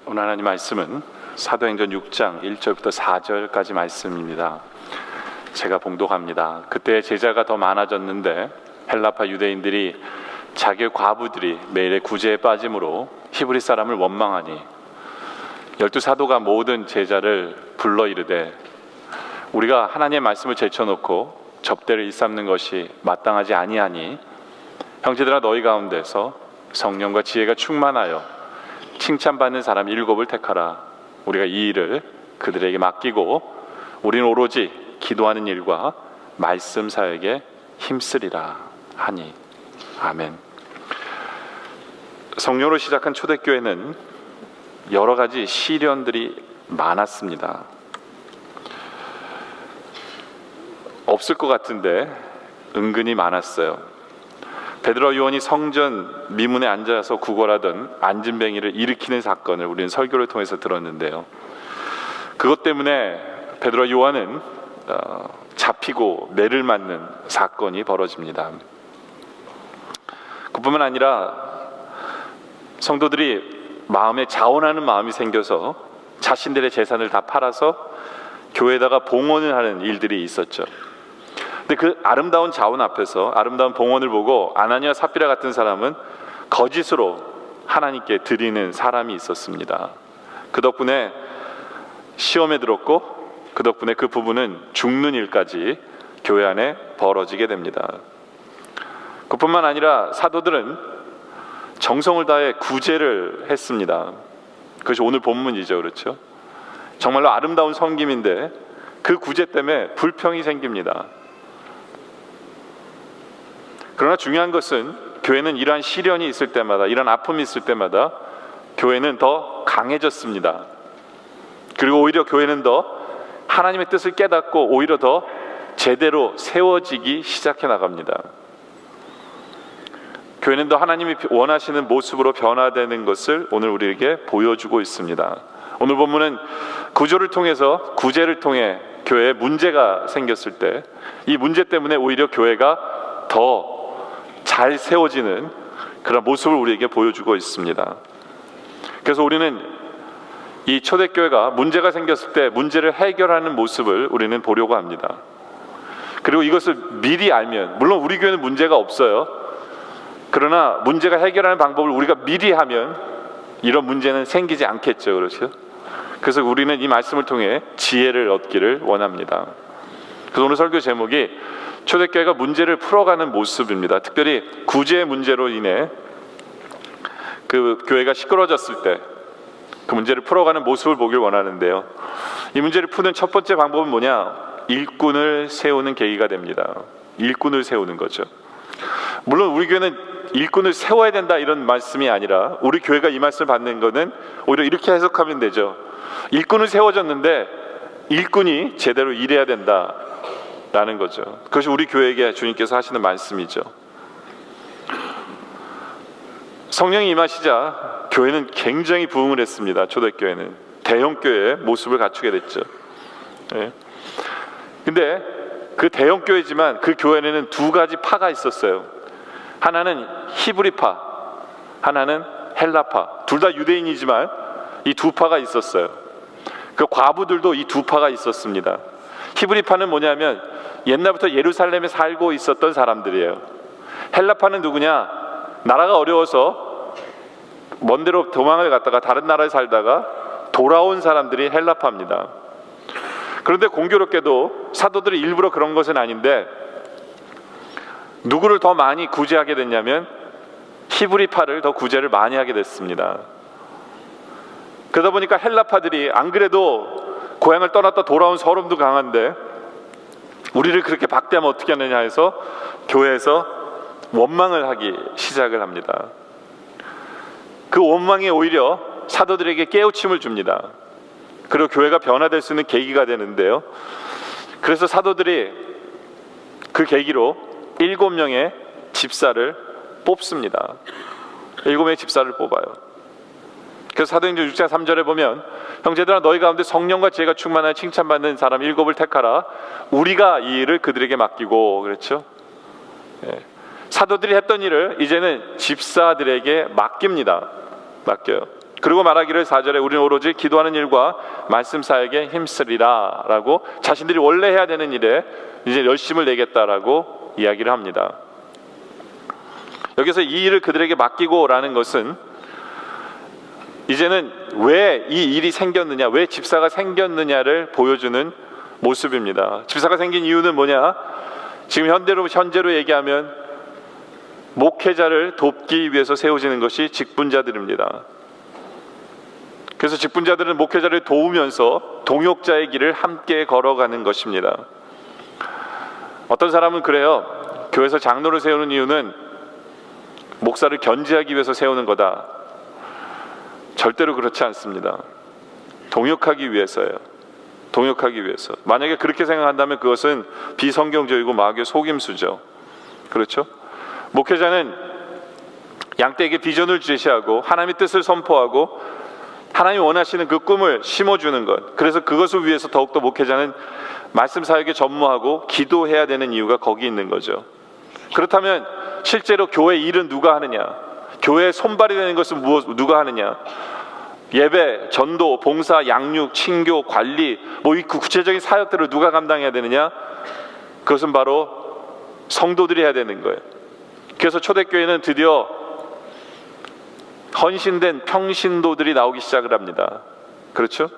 오늘 하나님 말씀은 사도행전 6장 1절부터 4절까지 말씀입니다. 제가 봉독합니다. 그때 제자가 더 많아졌는데 헬라파 유대인들이 자기 과부들이 매일의 구제에 빠짐으로 히브리 사람을 원망하니 12사도가 모든 제자를 불러 이르되 우리가 하나님의 말씀을 제쳐놓고 접대를 일삼는 것이 마땅하지 아니하니 형제들아 너희 가운데서 성령과 지혜가 충만하여 칭찬받는 사람 7을 택하라. 우리가 이 일을 그들에게 맡기고 우리는 오로지 기도하는 일과 말씀 사역에 힘쓰리라 하니. 아멘. 성령으로 시작한 초대교회는 여러 가지 시련들이 많았습니다. 없을 것 같은데 은근히 많았어요. 베드로 요한이 성전 미문에 앉아서 구걸하던 안진뱅이를 일으키는 사건을 우리는 설교를 통해서 들었는데요. 그것 때문에 베드로 요한은 잡히고 매를 맞는 사건이 벌어집니다. 그뿐만 아니라 성도들이 마음에 자원하는 마음이 생겨서 자신들의 재산을 다 팔아서 교회에다가 봉헌을 하는 일들이 있었죠. 근데 그 아름다운 자원 앞에서 아름다운 봉헌을 보고 아나니아 삽비라 같은 사람은 거짓으로 하나님께 드리는 사람이 있었습니다. 그 덕분에 시험에 들었고 그 덕분에 그 부부는 죽는 일까지 교회 안에 벌어지게 됩니다. 그뿐만 아니라 사도들은 정성을 다해 구제를 했습니다. 그것이 오늘 본문이죠. 그렇죠? 정말로 아름다운 섬김인데 그 구제 때문에 불평이 생깁니다. 그러나 중요한 것은 교회는 이러한 시련이 있을 때마다, 이러한 아픔이 있을 때마다 교회는 더 강해졌습니다. 그리고 오히려 교회는 더 하나님의 뜻을 깨닫고 오히려 더 제대로 세워지기 시작해 나갑니다. 교회는 더 하나님이 원하시는 모습으로 변화되는 것을 오늘 우리에게 보여주고 있습니다. 오늘 본문은 구조를 통해서, 구제를 통해 교회에 문제가 생겼을 때 이 문제 때문에 오히려 교회가 더 잘 세워지는 그런 모습을 우리에게 보여주고 있습니다. 그래서 우리는 이 초대교회가 문제가 생겼을 때 문제를 해결하는 모습을 우리는 보려고 합니다. 그리고 이것을 미리 알면, 물론 우리 교회는 문제가 없어요. 그러나 문제가 해결하는 방법을 우리가 미리 하면 이런 문제는 생기지 않겠죠. 그렇죠? 그래서 우리는 이 말씀을 통해 지혜를 얻기를 원합니다. 그래서 오늘 설교 제목이 초대교회가 문제를 풀어가는 모습입니다. 특별히 구제의 문제로 인해 그 교회가 시끄러졌을 때 그 문제를 풀어가는 모습을 보길 원하는데요. 이 문제를 푸는 첫 번째 방법은 뭐냐? 일꾼을 세우는 계기가 됩니다. 일꾼을 세우는 거죠. 물론 우리 교회는 일꾼을 세워야 된다 이런 말씀이 아니라 우리 교회가 이 말씀을 받는 것은 오히려 이렇게 해석하면 되죠. 일꾼을 세워졌는데 일꾼이 제대로 일해야 된다 라는 거죠. 그것이 우리 교회에게 주님께서 하시는 말씀이죠. 성령이 임하시자 교회는 굉장히 부흥을 했습니다. 초대교회는 대형교회의 모습을 갖추게 됐죠. 근데 그 대형교회지만 그 교회에는 두 가지 파가 있었어요. 하나는 히브리파, 하나는 헬라파. 둘 다 유대인이지만 이 두 파가 있었어요. 그 과부들도 이 두 파가 있었습니다. 히브리파는 뭐냐면 옛날부터 예루살렘에 살고 있었던 사람들이에요. 헬라파는 누구냐? 나라가 어려워서 먼 데로 도망을 갔다가 다른 나라에 살다가 돌아온 사람들이 헬라파입니다. 그런데 공교롭게도 사도들이 일부러 그런 것은 아닌데 누구를 더 많이 구제하게 됐냐면 히브리파를 더 구제를 많이 하게 됐습니다. 그러다 보니까 헬라파들이 안 그래도 고향을 떠났다 돌아온 서름도 강한데 우리를 그렇게 박대하면 어떻게 하느냐 해서 교회에서 원망을 하기 시작을 합니다. 그 원망이 오히려 사도들에게 깨우침을 줍니다. 그리고 교회가 변화될 수 있는 계기가 되는데요. 그래서 사도들이 그 계기로 7명의 집사를 뽑습니다. 7명의 집사를 뽑아요. 그래서 사도행전 6장 3절에 보면 형제들아 너희 가운데 성령과 지혜가 충만한 칭찬받는 사람 7을 택하라. 우리가 이 일을 그들에게 맡기고. 그렇죠? 사도들이 했던 일을 이제는 집사들에게 맡깁니다. 맡겨요. 그리고 말하기를 4절에 우리는 오로지 기도하는 일과 말씀 사역에 힘쓰리라 라고 자신들이 원래 해야 되는 일에 이제 열심을 내겠다라고 이야기를 합니다. 여기서 이 일을 그들에게 맡기고라는 것은 이제는 왜 이 일이 생겼느냐, 왜 집사가 생겼느냐를 보여주는 모습입니다. 집사가 생긴 이유는 뭐냐? 지금 현재로 얘기하면 목회자를 돕기 위해서 세워지는 것이 직분자들입니다. 그래서 직분자들은 목회자를 도우면서 동역자의 길을 함께 걸어가는 것입니다. 어떤 사람은 그래요. 교회에서 장로를 세우는 이유는 목사를 견제하기 위해서 세우는 거다. 절대로 그렇지 않습니다. 동역하기 위해서예요. 동역하기 위해서. 만약에 그렇게 생각한다면 그것은 비성경적이고 마귀의 속임수죠. 그렇죠? 목회자는 양떼에게 비전을 제시하고 하나님의 뜻을 선포하고 하나님이 원하시는 그 꿈을 심어주는 것. 그래서 그것을 위해서 더욱더 목회자는 말씀 사역에 전무하고 기도해야 되는 이유가 거기 있는 거죠. 그렇다면 실제로 교회 일은 누가 하느냐? 교회의 손발이 되는 것은 누가 하느냐? 예배, 전도, 봉사, 양육, 친교, 관리, 이 구체적인 사역들을 누가 감당해야 되느냐? 그것은 바로 성도들이 해야 되는 거예요. 그래서 초대교회는 드디어 헌신된 평신도들이 나오기 시작을 합니다. 그렇죠?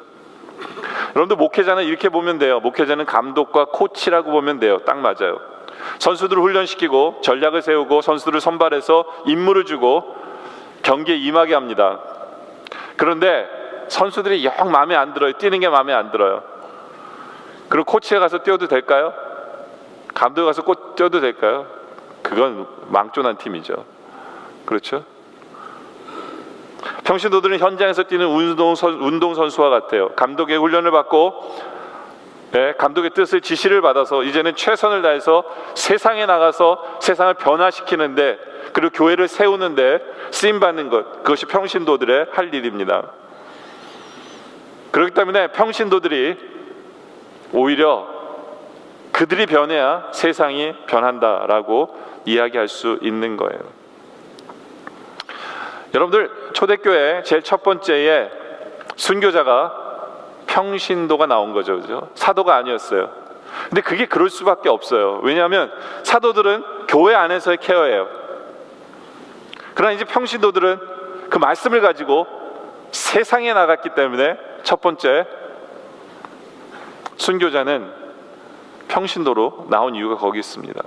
여러분들 목회자는 이렇게 보면 돼요. 목회자는 감독과 코치라고 보면 돼요. 딱 맞아요. 선수들을 훈련시키고 전략을 세우고 선수들을 선발해서 임무를 주고 경기에 임하게 합니다. 그런데 선수들이 영 마음에 안 들어요. 뛰는 게 마음에 안 들어요. 그럼 코치에 가서 뛰어도 될까요? 감독에 가서 뛰어도 될까요? 그건 망존한 팀이죠. 그렇죠? 평신도들은 현장에서 뛰는 운동선수와 같아요. 감독의 훈련을 받고 감독의 뜻을 지시를 받아서 이제는 최선을 다해서 세상에 나가서 세상을 변화시키는데, 그리고 교회를 세우는데 쓰임받는 것, 그것이 평신도들의 할 일입니다. 그렇기 때문에 평신도들이 오히려 그들이 변해야 세상이 변한다라고 이야기할 수 있는 거예요. 여러분들, 초대교회 제일 첫 번째에 순교자가 평신도가 나온 거죠. 그죠? 사도가 아니었어요. 근데 그게 그럴 수밖에 없어요. 왜냐하면 사도들은 교회 안에서의 케어예요. 그러나 이제 평신도들은 그 말씀을 가지고 세상에 나갔기 때문에 첫 번째 순교자는 평신도로 나온 이유가 거기 있습니다.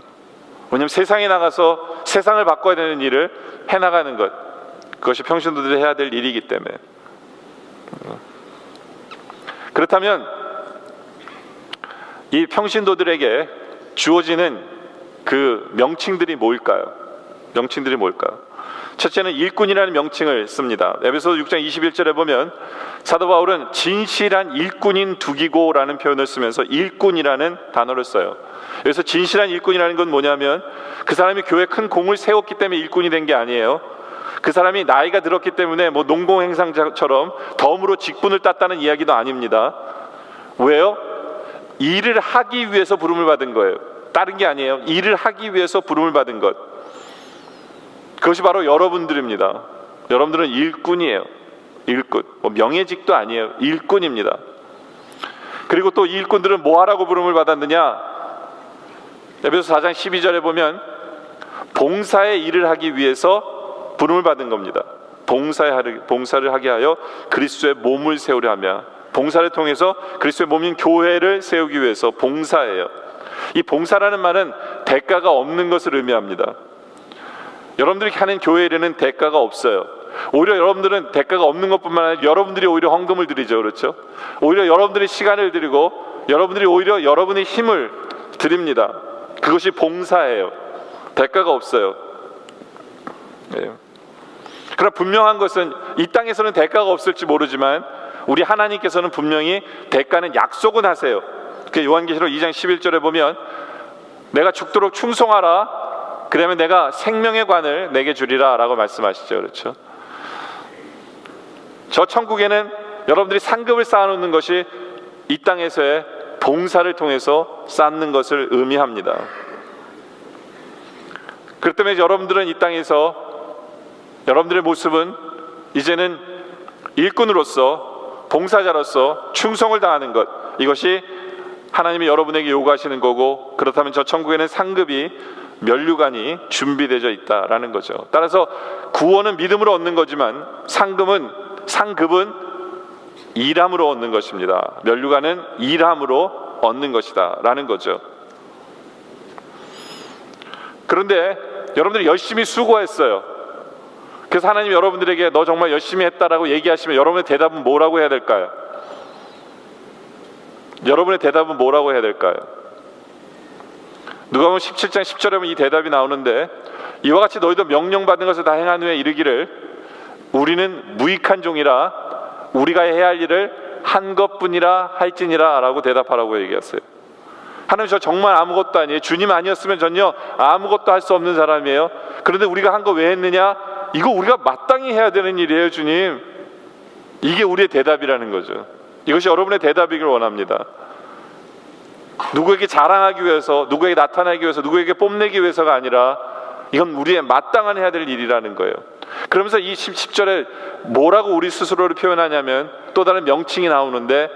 왜냐하면 세상에 나가서 세상을 바꿔야 되는 일을 해나가는 것, 그것이 평신도들이 해야 될 일이기 때문에. 그렇다면 이 평신도들에게 주어지는 그 명칭들이 뭘까요? 명칭들이 뭘까요? 첫째는 일꾼이라는 명칭을 씁니다. 에베소서 6장 21절에 보면 사도 바울은 진실한 일꾼인 두기고라는 표현을 쓰면서 일꾼이라는 단어를 써요. 여기서 진실한 일꾼이라는 건 뭐냐면 그 사람이 교회에 큰 공을 세웠기 때문에 일꾼이 된 게 아니에요. 그 사람이 나이가 들었기 때문에 농공행상처럼 덤으로 직분을 땄다는 이야기도 아닙니다. 왜요? 일을 하기 위해서 부름을 받은 거예요. 다른 게 아니에요. 일을 하기 위해서 부름을 받은 것, 그것이 바로 여러분들입니다. 여러분들은 일꾼이에요. 일꾼. 명예직도 아니에요. 일꾼입니다. 그리고 또 이 일꾼들은 뭐 하라고 부름을 받았느냐? 에베소 4장 12절에 보면 봉사의 일을 하기 위해서 부름을 받은 겁니다. 봉사를 하게 하여 그리스도의 몸을 세우려 하며, 봉사를 통해서 그리스도의 몸인 교회를 세우기 위해서 봉사예요. 이 봉사라는 말은 대가가 없는 것을 의미합니다. 여러분들이 하는 교회 일에는 대가가 없어요. 오히려 여러분들은 대가가 없는 것뿐만 아니라 여러분들이 오히려 헌금을 드리죠. 그렇죠? 오히려 여러분들이 시간을 드리고 여러분들이 오히려 여러분의 힘을 드립니다. 그것이 봉사예요. 대가가 없어요. 네. 그러나 분명한 것은 이 땅에서는 대가가 없을지 모르지만 우리 하나님께서는 분명히 대가는 약속은 하세요. 그 요한계시록 2장 11절에 보면 내가 죽도록 충성하라, 그러면 내가 생명의 관을 내게 주리라 라고 말씀하시죠. 그렇죠? 저 천국에는 여러분들이 상급을 쌓아놓는 것이 이 땅에서의 봉사를 통해서 쌓는 것을 의미합니다. 그렇기 때문에 여러분들은 이 땅에서 여러분들의 모습은 이제는 일꾼으로서, 봉사자로서 충성을 다하는 것, 이것이 하나님이 여러분에게 요구하시는 거고, 그렇다면 저 천국에는 상급이, 면류관이 준비되어 있다라는 거죠. 따라서 구원은 믿음으로 얻는 거지만 상급은 일함으로 얻는 것입니다. 면류관은 일함으로 얻는 것이다 라는 거죠. 그런데 여러분들이 열심히 수고했어요. 그래서 하나님 여러분들에게 너 정말 열심히 했다라고 얘기하시면 여러분의 대답은 뭐라고 해야 될까요? 여러분의 대답은 뭐라고 해야 될까요? 누가복음 17장 10절에 보면 이 대답이 나오는데, 이와 같이 너희도 명령받은 것을 다 행한 후에 이르기를 우리는 무익한 종이라 우리가 해야 할 일을 한 것뿐이라 할지니라 라고 대답하라고 얘기했어요. 하나님, 저 정말 아무것도 아니에요. 주님 아니었으면 전요 아무것도 할 수 없는 사람이에요. 그런데 우리가 한 거 왜 했느냐? 이거 우리가 마땅히 해야 되는 일이에요, 주님. 이게 우리의 대답이라는 거죠. 이것이 여러분의 대답이길 원합니다. 누구에게 자랑하기 위해서, 누구에게 나타나기 위해서, 누구에게 뽐내기 위해서가 아니라 이건 우리의 마땅한 해야 될 일이라는 거예요. 그러면서 이 10절에 뭐라고 우리 스스로를 표현하냐면 또 다른 명칭이 나오는데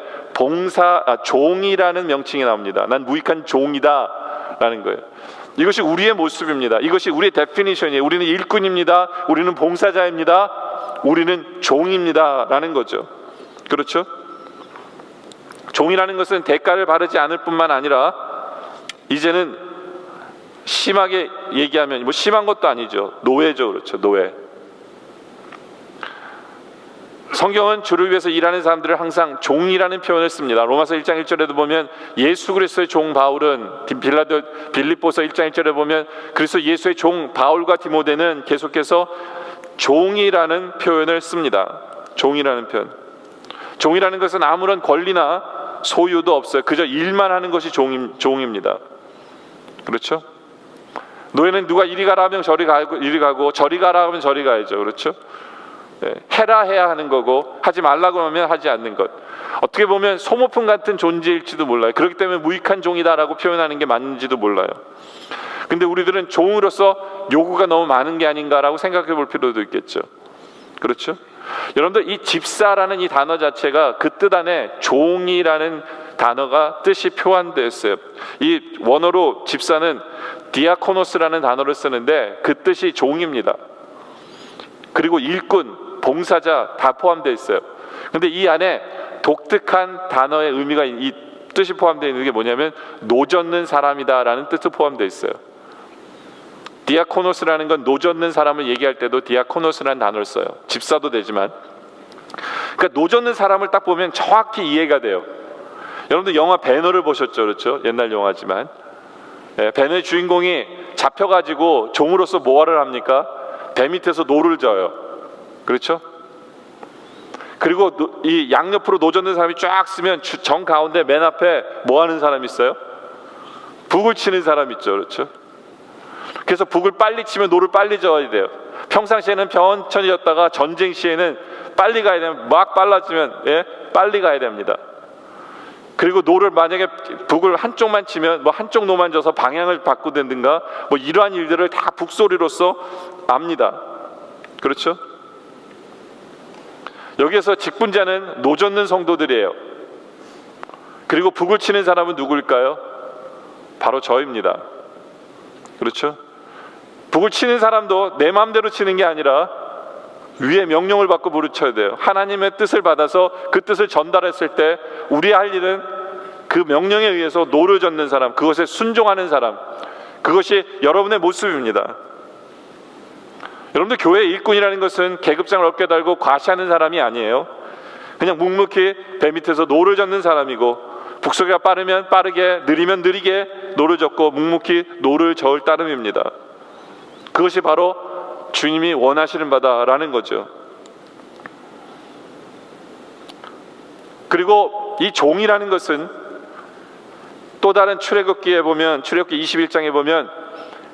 종이라는 명칭이 나옵니다. 난 무익한 종이다 라는 거예요. 이것이 우리의 모습입니다. 이것이 우리의 데피니션이에요. 우리는 일꾼입니다. 우리는 봉사자입니다. 우리는 종입니다 라는 거죠. 그렇죠? 종이라는 것은 대가를 바르지 않을 뿐만 아니라 이제는 심하게 얘기하면 심한 것도 아니죠. 노예죠. 그렇죠. 노예. 성경은 주를 위해서 일하는 사람들을 항상 종이라는 표현을 씁니다. 로마서 1장 1절에도 보면 예수 그리스도의 종 바울은, 빌립보서 1장 1절에 보면 그리스도 예수의 종 바울과 디모데는 계속해서 종이라는 표현을 씁니다. 종이라는 표현. 종이라는 것은 아무런 권리나 소유도 없어요. 그저 일만 하는 것이 종입니다. 그렇죠? 노예는 누가 이리 가라 하면 저리 가고 저리 가라 하면 저리 가야죠. 그렇죠? 해라 해야 하는 거고 하지 말라고 하면 하지 않는 것. 어떻게 보면 소모품 같은 존재일지도 몰라요. 그렇기 때문에 무익한 종이다라고 표현하는 게 맞는지도 몰라요. 근데 우리들은 종으로서 요구가 너무 많은 게 아닌가라고 생각해 볼 필요도 있겠죠. 그렇죠? 여러분들, 이 집사라는 이 단어 자체가 그 뜻 안에 종이라는 단어가 뜻이 표현되어 있어요. 이 원어로 집사는 디아코노스라는 단어를 쓰는데 그 뜻이 종입니다. 그리고 일꾼, 봉사자 다 포함되어 있어요. 그런데 이 안에 독특한 단어의 의미가, 이 뜻이 포함되어 있는 게 뭐냐면 노젓는 사람이다라는 뜻도 포함되어 있어요. 디아코노스라는 건 노젓는 사람을 얘기할 때도 디아코노스라는 단어를 써요. 집사도 되지만. 그러니까 노젓는 사람을 딱 보면 정확히 이해가 돼요. 여러분들 영화 배너를 보셨죠? 그렇죠? 옛날 영화지만. 배너의 주인공이 잡혀가지고 종으로서 뭐를 합니까? 배 밑에서 노를 져요. 그렇죠? 그리고 이 양옆으로 노젓는 사람이 쫙 쓰면 정 가운데 맨 앞에 뭐 하는 사람이 있어요? 북을 치는 사람 있죠. 그렇죠? 그래서 북을 빨리 치면 노를 빨리 져야 돼요. 평상시에는 천천히 졌다가 전쟁 시에는 빨리 가야 되면 막 빨라지면 빨리 가야 됩니다. 그리고 노를 만약에 북을 한쪽만 치면 한쪽 노만 져서 방향을 바꾸든가 이러한 일들을 다 북소리로서 압니다. 그렇죠? 여기에서 직분자는 노젓는 성도들이에요. 그리고 북을 치는 사람은 누구일까요? 바로 저입니다. 그렇죠? 북을 치는 사람도 내 마음대로 치는 게 아니라 위의 명령을 받고 부르쳐야 돼요. 하나님의 뜻을 받아서 그 뜻을 전달했을 때 우리 할 일은 그 명령에 의해서 노를 젓는 사람, 그것에 순종하는 사람, 그것이 여러분의 모습입니다. 여러분들 교회의 일꾼이라는 것은 계급장을 어깨에 달고 과시하는 사람이 아니에요. 그냥 묵묵히 배 밑에서 노를 젓는 사람이고, 북소리가 빠르면 빠르게, 느리면 느리게 노를 젓고 묵묵히 노를 저을 따름입니다. 그것이 바로 주님이 원하시는 바다라는 거죠. 그리고 이 종이라는 것은 또 다른 출애굽기에 보면, 출애굽기 21장에 보면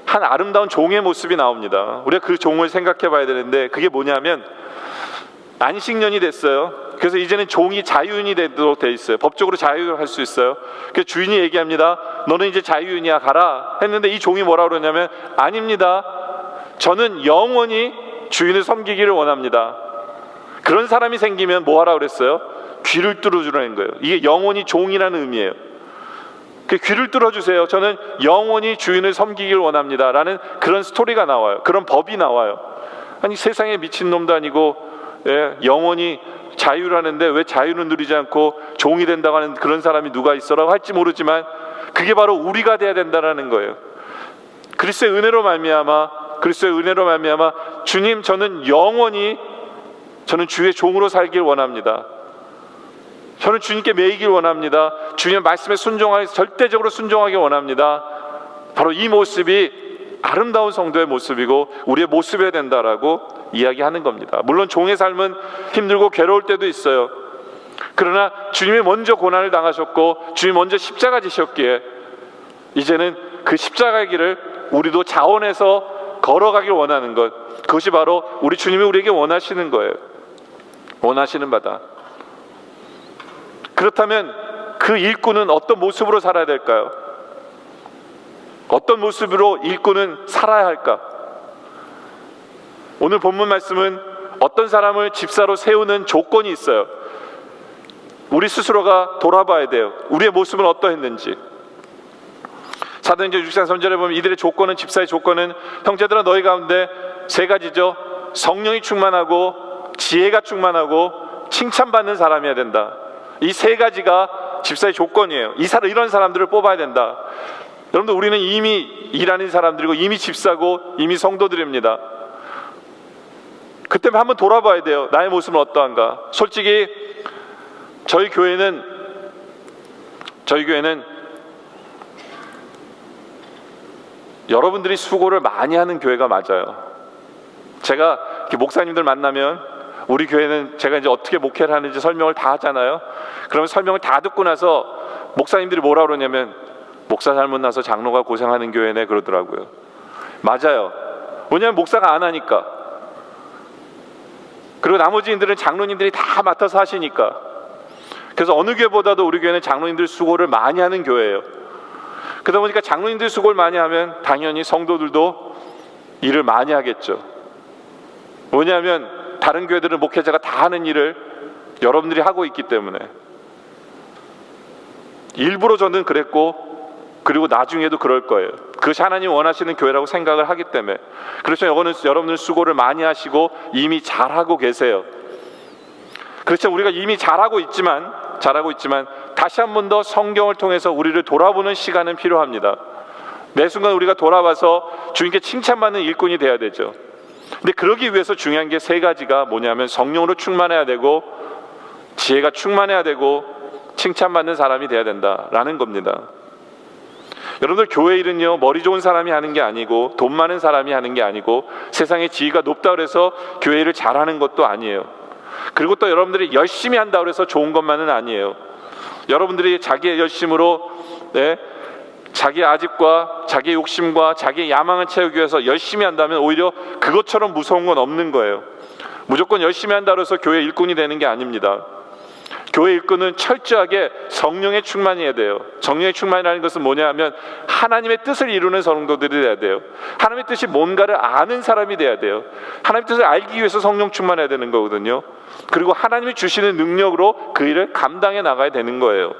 한 아름다운 종의 모습이 나옵니다. 우리가 그 종을 생각해 봐야 되는데 그게 뭐냐면 안식년이 됐어요. 그래서 이제는 종이 자유인이 되도록 돼 있어요. 법적으로 자유할 수 있어요. 그래서 주인이 얘기합니다. 너는 이제 자유인이야, 가라 했는데 이 종이 뭐라고 그러냐면 아닙니다. 저는 영원히 주인을 섬기기를 원합니다. 그런 사람이 생기면 뭐 하라고 그랬어요? 귀를 뚫어주라는 거예요. 이게 영원히 종이라는 의미예요. 그 귀를 뚫어주세요. 저는 영원히 주인을 섬기길 원합니다 라는 그런 스토리가 나와요. 그런 법이 나와요. 아니, 세상에 미친놈도 아니고 영원히 자유라는데 왜 자유는 누리지 않고 종이 된다고 하는 그런 사람이 누가 있어라고 할지 모르지만 그게 바로 우리가 돼야 된다는 거예요. 그리스도의 은혜로 말미암아 주님, 저는 영원히 주의 종으로 살길 원합니다. 저는 주님께 매이길 원합니다. 주님의 말씀에 절대적으로 순종하기 원합니다. 바로 이 모습이 아름다운 성도의 모습이고 우리의 모습이어야 된다라고 이야기하는 겁니다. 물론 종의 삶은 힘들고 괴로울 때도 있어요. 그러나 주님이 먼저 고난을 당하셨고 주님이 먼저 십자가 지셨기에 이제는 그 십자가의 길을 우리도 자원해서 걸어가길 원하는 것, 그것이 바로 우리 주님이 우리에게 원하시는 거예요. 원하시는 바다. 그렇다면 그 일꾼은 어떤 모습으로 살아야 될까요? 어떤 모습으로 일꾼은 살아야 할까? 오늘 본문 말씀은 어떤 사람을 집사로 세우는 조건이 있어요. 우리 스스로가 돌아봐야 돼요. 우리의 모습은 어떠했는지. 사도행전 6장 3절에 보면 이들의 조건은, 집사의 조건은, 형제들아 너희 가운데 세 가지죠. 성령이 충만하고 지혜가 충만하고 칭찬받는 사람이어야 된다. 이 세 가지가 집사의 조건이에요. 이런 사람들을 뽑아야 된다. 여러분들, 우리는 이미 일하는 사람들이고 이미 집사고 이미 성도들입니다. 그때 한번 돌아봐야 돼요. 나의 모습은 어떠한가. 솔직히 저희 교회는 여러분들이 수고를 많이 하는 교회가 맞아요. 제가 이렇게 목사님들 만나면 우리 교회는 제가 이제 어떻게 목회를 하는지 설명을 다 하잖아요. 그러면 설명을 다 듣고 나서 목사님들이 뭐라 그러냐면 목사 잘못 나서 장로가 고생하는 교회네 그러더라고요. 맞아요. 왜냐하면 목사가 안 하니까. 그리고 나머지인들은 장로님들이 다 맡아서 하시니까. 그래서 어느 교회보다도 우리 교회는 장로님들 수고를 많이 하는 교회예요. 그러다 보니까 장로님들 수고를 많이 하면 당연히 성도들도 일을 많이 하겠죠. 왜냐하면 다른 교회들은 목회자가 다 하는 일을 여러분들이 하고 있기 때문에. 일부러 저는 그랬고 그리고 나중에도 그럴 거예요. 그것이 하나님 원하시는 교회라고 생각을 하기 때문에. 그래서 여러분들 수고를 많이 하시고 이미 잘하고 계세요. 그렇죠. 우리가 이미 잘하고 있지만 다시 한 번 더 성경을 통해서 우리를 돌아보는 시간은 필요합니다. 매 순간 우리가 돌아봐서 주님께 칭찬받는 일꾼이 돼야 되죠. 근데 그러기 위해서 중요한 게 세 가지가 뭐냐면 성령으로 충만해야 되고 지혜가 충만해야 되고 칭찬받는 사람이 돼야 된다라는 겁니다. 여러분들, 교회 일은요 머리 좋은 사람이 하는 게 아니고 돈 많은 사람이 하는 게 아니고 세상의 지위가 높다 그래서 교회 일을 잘하는 것도 아니에요. 그리고 또 여러분들이 열심히 한다 그래서 좋은 것만은 아니에요. 여러분들이 자기의 열심으로 자기의 아집과 자기의 욕심과 자기의 야망을 채우기 위해서 열심히 한다면 오히려 그것처럼 무서운 건 없는 거예요. 무조건 열심히 한다 해서 교회 일꾼이 되는 게 아닙니다. 교회 일꾼은 철저하게 성령의 충만이어야 돼요. 성령의 충만이라는 것은 뭐냐 하면 하나님의 뜻을 이루는 성도들이 돼야 돼요. 하나님의 뜻이 뭔가를 아는 사람이 돼야 돼요. 하나님의 뜻을 알기 위해서 성령 충만해야 되는 거거든요. 그리고 하나님이 주시는 능력으로 그 일을 감당해 나가야 되는 거예요.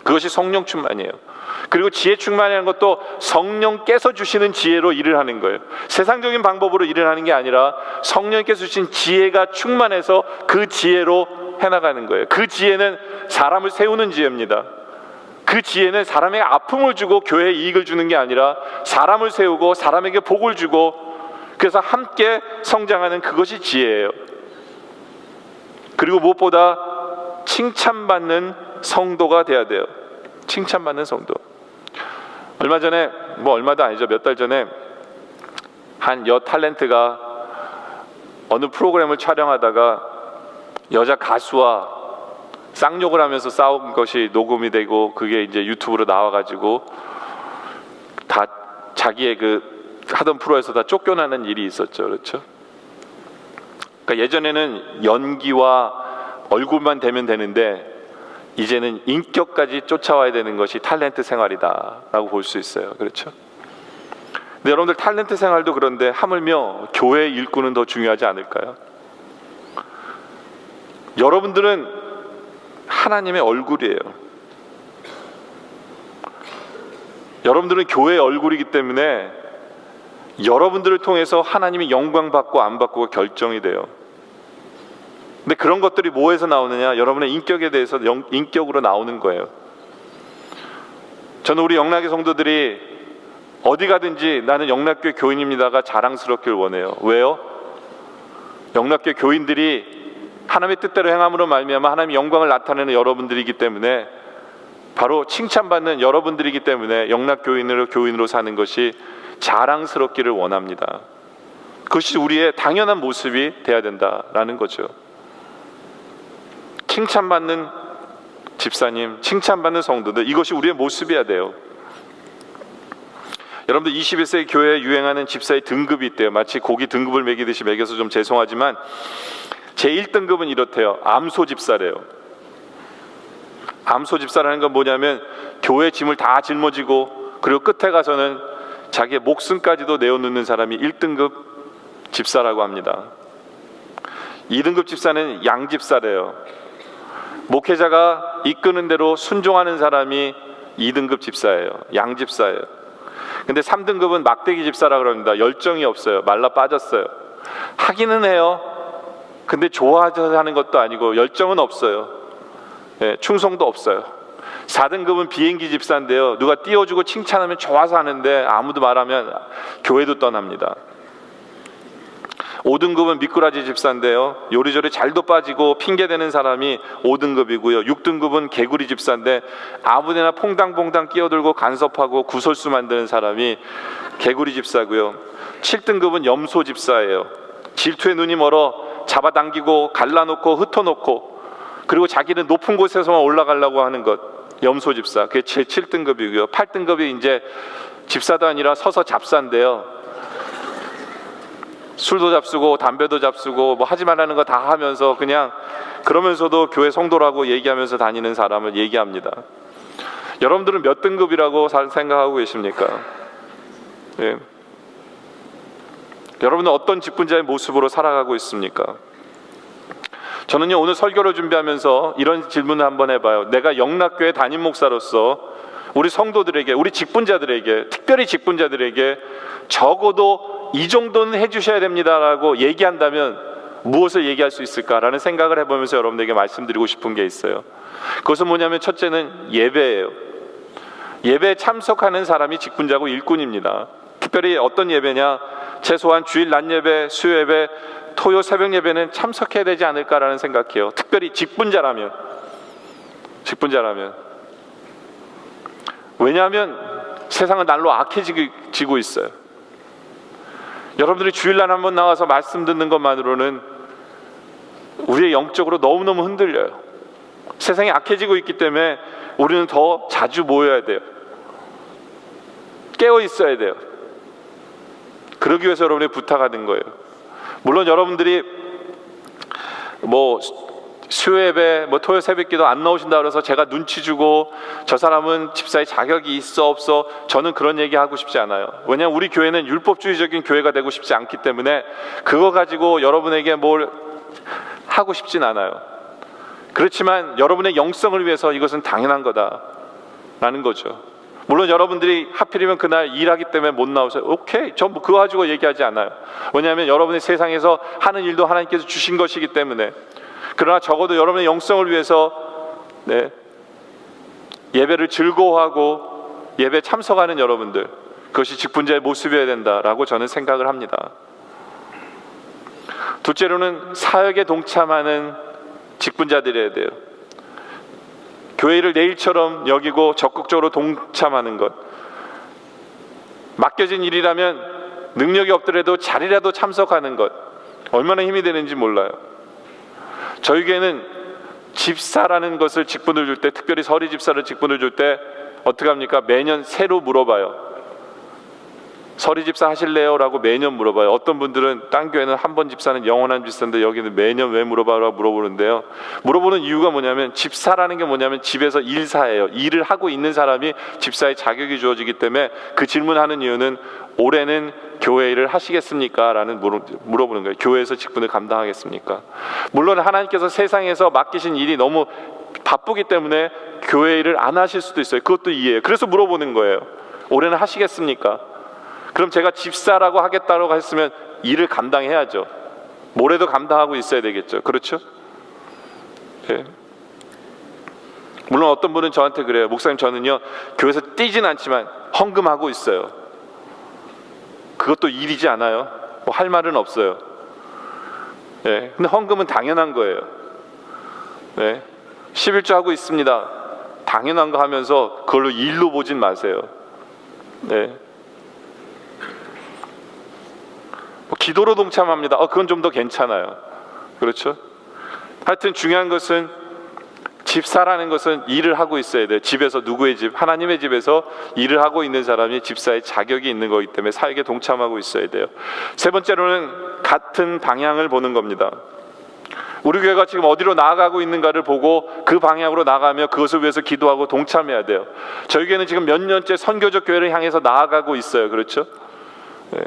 그것이 성령 충만이에요. 그리고 지혜 충만이라는 것도 성령께서 주시는 지혜로 일을 하는 거예요. 세상적인 방법으로 일을 하는 게 아니라 성령께서 주신 지혜가 충만해서 그 지혜로 해나가는 거예요. 그 지혜는 사람을 세우는 지혜입니다. 그 지혜는 사람에게 아픔을 주고 교회에 이익을 주는 게 아니라 사람을 세우고 사람에게 복을 주고 그래서 함께 성장하는 그것이 지혜예요. 그리고 무엇보다 칭찬받는 성도가 돼야 돼요. 칭찬받는 성도. 얼마 전에, 얼마도 아니죠, 몇 달 전에 한 여 탤런트가 어느 프로그램을 촬영하다가 여자 가수와 쌍욕을 하면서 싸운 것이 녹음이 되고 그게 이제 유튜브로 나와가지고 다 자기의 그 하던 프로에서 다 쫓겨나는 일이 있었죠. 그렇죠? 그러니까 예전에는 연기와 얼굴만 되면 되는데 이제는 인격까지 쫓아와야 되는 것이 탤런트 생활이다라고 볼 수 있어요. 그렇죠? 근데 여러분들, 탤런트 생활도 그런데 하물며 교회 일꾼은 더 중요하지 않을까요? 여러분들은 하나님의 얼굴이에요. 여러분들은 교회의 얼굴이기 때문에 여러분들을 통해서 하나님이 영광 받고 안 받고가 결정이 돼요. 근데 그런 것들이 뭐에서 나오느냐? 여러분의 인격에 대해서 인격으로 나오는 거예요. 저는 우리 영락의 성도들이 어디 가든지 나는 영락교회 교인입니다가 자랑스럽길 원해요. 왜요? 영락교회 교인들이 하나님의 뜻대로 행함으로 말미암아 하나님의 영광을 나타내는 여러분들이기 때문에, 바로 칭찬받는 여러분들이기 때문에 영락교인으로 사는 것이 자랑스럽기를 원합니다. 그것이 우리의 당연한 모습이 돼야 된다라는 거죠. 칭찬받는 집사님, 칭찬받는 성도들, 이것이 우리의 모습이어야 돼요. 여러분들 21세기 교회에 유행하는 집사의 등급이 있대요. 마치 고기 등급을 매기듯이 매겨서 좀 죄송하지만 제 1등급은 이렇대요. 암소 집사래요. 암소 집사라는 건 뭐냐면 교회 짐을 다 짊어지고 그리고 끝에 가서는 자기의 목숨까지도 내어놓는 사람이 1등급 집사라고 합니다. 2등급 집사는 양집사래요. 목회자가 이끄는 대로 순종하는 사람이 2등급 집사예요. 양집사예요. 근데 3등급은 막대기 집사라고 합니다. 열정이 없어요. 말라 빠졌어요. 하기는 해요. 근데 좋아해서 하는 것도 아니고 열정은 없어요. 예, 충성도 없어요. 4등급은 비행기 집사인데요. 누가 띄워주고 칭찬하면 좋아서 하는데 아무도 말하면 교회도 떠납니다. 5등급은 미꾸라지 집사인데요. 요리조리 잘도 빠지고 핑계대는 사람이 5등급이고요. 6등급은 개구리 집사인데 아무데나 퐁당퐁당 끼어들고 간섭하고 구설수 만드는 사람이 개구리 집사고요. 7등급은 염소 집사예요. 질투에 눈이 멀어 잡아당기고 갈라놓고 흩어놓고 그리고 자기는 높은 곳에서만 올라가려고 하는 것, 염소 집사. 그게 제 7등급이고요. 8등급이 이제 집사도 아니라 서서 잡사인데요. 술도 잡수고 담배도 잡수고 뭐 하지 말라는 거 다 하면서 그냥 그러면서도 교회 성도라고 얘기하면서 다니는 사람을 얘기합니다. 여러분들은 몇 등급이라고 생각하고 계십니까? 예. 여러분은 어떤 직분자의 모습으로 살아가고 있습니까? 저는요, 오늘 설교를 준비하면서 이런 질문을 한번 해봐요. 내가 영락교회 담임 목사로서 우리 성도들에게, 우리 직분자들에게, 특별히 직분자들에게 적어도 이 정도는 해주셔야 됩니다라고 얘기한다면 무엇을 얘기할 수 있을까라는 생각을 해보면서 여러분들에게 말씀드리고 싶은 게 있어요. 그것은 뭐냐면 첫째는 예배예요. 예배에 참석하는 사람이 직분자고 일꾼입니다. 특별히 어떤 예배냐? 최소한 주일 낮 예배, 수요 예배, 토요 새벽 예배는 참석해야 되지 않을까라는 생각해요. 특별히 직분자라면. 왜냐하면 세상은 날로 악해지고 있어요. 여러분들이 주일날 한번 나와서 말씀 듣는 것만으로는 우리의 영적으로 너무너무 흔들려요. 세상이 악해지고 있기 때문에 우리는 더 자주 모여야 돼요. 깨어 있어야 돼요. 그러기 위해서 여러분이 부탁하는 거예요. 물론 여러분들이 뭐 수요예배, 뭐 토요 새벽기도 안 나오신다 그래서 제가 눈치 주고 저 사람은 집사의 자격이 있어 없어, 저는 그런 얘기 하고 싶지 않아요. 왜냐하면 우리 교회는 율법주의적인 교회가 되고 싶지 않기 때문에 그거 가지고 여러분에게 뭘 하고 싶진 않아요. 그렇지만 여러분의 영성을 위해서 이것은 당연한 거다라는 거죠. 물론 여러분들이 하필이면 그날 일하기 때문에 못 나오세요. 오케이, 전 뭐 그거 가지고 얘기하지 않아요. 왜냐하면 여러분의 세상에서 하는 일도 하나님께서 주신 것이기 때문에. 그러나 적어도 여러분의 영성을 위해서 예배를 즐거워하고 예배에 참석하는 여러분들, 그것이 직분자의 모습이어야 된다라고 저는 생각을 합니다. 둘째로는 사역에 동참하는 직분자들이어야 돼요. 교회 일을 내 일처럼 여기고 적극적으로 동참하는 것. 맡겨진 일이라면 능력이 없더라도 자리라도 참석하는 것, 얼마나 힘이 되는지 몰라요. 저희 교회는 집사라는 것을 직분을 줄 때, 특별히 서리 집사를 직분을 줄 때 어떻게 합니까? 매년 새로 물어봐요. 서리 집사 하실래요? 라고 매년 물어봐요. 어떤 분들은 딴 교회는 한 번 집사는 영원한 집사인데 여기는 매년 왜 물어봐라고 물어보는데요. 물어보는 이유가 뭐냐면, 집사라는 게 뭐냐면 집에서 일사예요. 일을 하고 있는 사람이 집사의 자격이 주어지기 때문에 그 질문하는 이유는 올해는 교회 일을 하시겠습니까? 라는 물어보는 거예요. 교회에서 직분을 감당하겠습니까? 물론 하나님께서 세상에서 맡기신 일이 너무 바쁘기 때문에 교회 일을 안 하실 수도 있어요. 그것도 이해해요. 그래서 물어보는 거예요. 올해는 하시겠습니까? 그럼 제가 집사라고 하겠다고 했으면 일을 감당해야죠. 모레도 감당하고 있어야 되겠죠. 그렇죠? 네. 물론 어떤 분은 저한테 그래요. 목사님, 저는요 교회에서 뛰진 않지만 헌금하고 있어요. 그것도 일이지 않아요? 뭐 할 말은 없어요. 네. 근데 헌금은 당연한 거예요. 네. 11조 하고 있습니다. 당연한 거 하면서 그걸로 일로 보진 마세요. 네. 기도로 동참합니다. 그건 좀 더 괜찮아요. 그렇죠? 하여튼 중요한 것은, 집사라는 것은 일을 하고 있어야 돼요. 집에서, 누구의 집? 하나님의 집에서 일을 하고 있는 사람이 집사의 자격이 있는 거기 때문에 사역에 동참하고 있어야 돼요. 세 번째로는 같은 방향을 보는 겁니다. 우리 교회가 지금 어디로 나아가고 있는가를 보고 그 방향으로 나가며 그것을 위해서 기도하고 동참해야 돼요. 저희 교회는 지금 몇 년째 선교적 교회를 향해서 나아가고 있어요. 그렇죠? 네.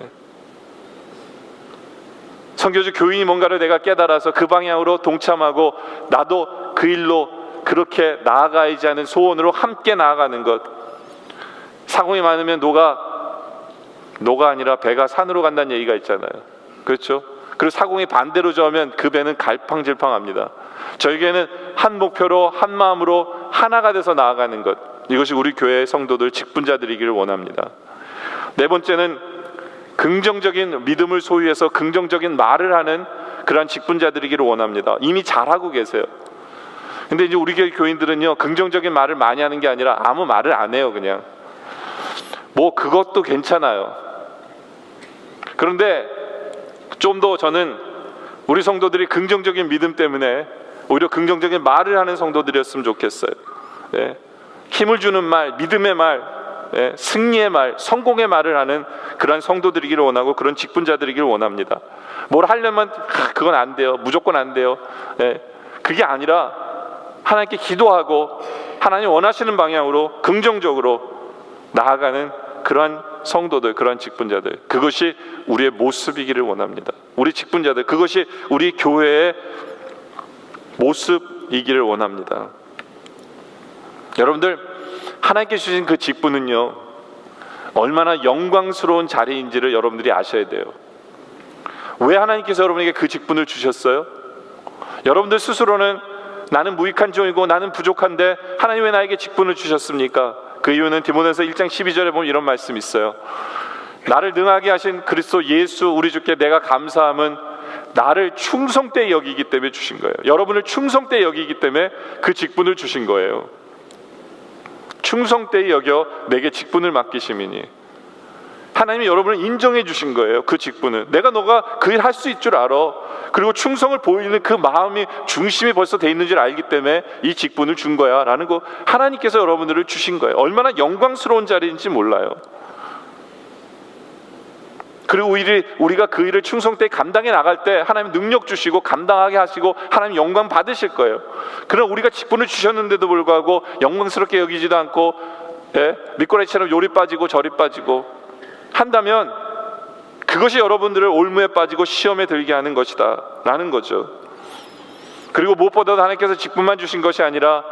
선교적 교인이 뭔가를 내가 깨달아서 그 방향으로 동참하고 나도 그 일로 그렇게 나아가야지 하는 소원으로 함께 나아가는 것. 사공이 많으면 노가 아니라 배가 산으로 간다는 얘기가 있잖아요. 그렇죠? 그리고 사공이 반대로 저으면 그 배는 갈팡질팡합니다. 저에게는 한 목표로, 한 마음으로 하나가 돼서 나아가는 것, 이것이 우리 교회 성도들, 직분자들이기를 원합니다. 네 번째는 긍정적인 믿음을 소유해서 긍정적인 말을 하는 그러한 직분자들이기를 원합니다. 이미 잘하고 계세요. 근데 이제 우리 교회 교인들은요, 긍정적인 말을 많이 하는 게 아니라 아무 말을 안 해요. 그냥 뭐 그것도 괜찮아요. 그런데 좀 더 저는 우리 성도들이 긍정적인 믿음 때문에 오히려 긍정적인 말을 하는 성도들이었으면 좋겠어요. 예. 힘을 주는 말, 믿음의 말, 예, 승리의 말, 성공의 말을 하는 그런 성도들이기를 원하고 그런 직분자들이기를 원합니다. 뭘 하려면 그건 안 돼요, 무조건 안 돼요. 예, 그게 아니라 하나님께 기도하고 하나님 원하시는 방향으로 긍정적으로 나아가는 그러한 성도들, 그러한 직분자들, 그것이 우리의 모습이기를 원합니다. 우리 직분자들, 그것이 우리 교회의 모습이기를 원합니다. 여러분들, 하나님께 주신 그 직분은요, 얼마나 영광스러운 자리인지를 여러분들이 아셔야 돼요. 왜 하나님께서 여러분에게 그 직분을 주셨어요? 여러분들 스스로는 나는 무익한 종이고 나는 부족한데 하나님 왜 나에게 직분을 주셨습니까? 그 이유는 디모데전서 1장 12절에 보면 이런 말씀이 있어요. 나를 능하게 하신 그리스도 예수 우리 주께 내가 감사함은 나를 충성되이 여기기 때문에 주신 거예요. 여러분을 충성되이 여기기 때문에 그 직분을 주신 거예요. 충성되이 여겨 내게 직분을 맡기심이니, 하나님이 여러분을 인정해 주신 거예요. 그 직분은 너가 그 일 할 수 있을 줄 알아. 그리고 충성을 보이는 그 마음이, 중심이 벌써 돼 있는 줄 알기 때문에 이 직분을 준 거야 라는 거 하나님께서 여러분들을 주신 거예요. 얼마나 영광스러운 자리인지 몰라요. 그리고 우리가 그 일을 충성되이 감당해 나갈 때 하나님 능력 주시고 감당하게 하시고 하나님 영광 받으실 거예요. 그러나 우리가 직분을 주셨는데도 불구하고 영광스럽게 여기지도 않고, 미꾸라지처럼 요리 빠지고 저리 빠지고 한다면 그것이 여러분들을 올무에 빠지고 시험에 들게 하는 것이다 라는 거죠. 그리고 무엇보다도 하나님께서 직분만 주신 것이 아니라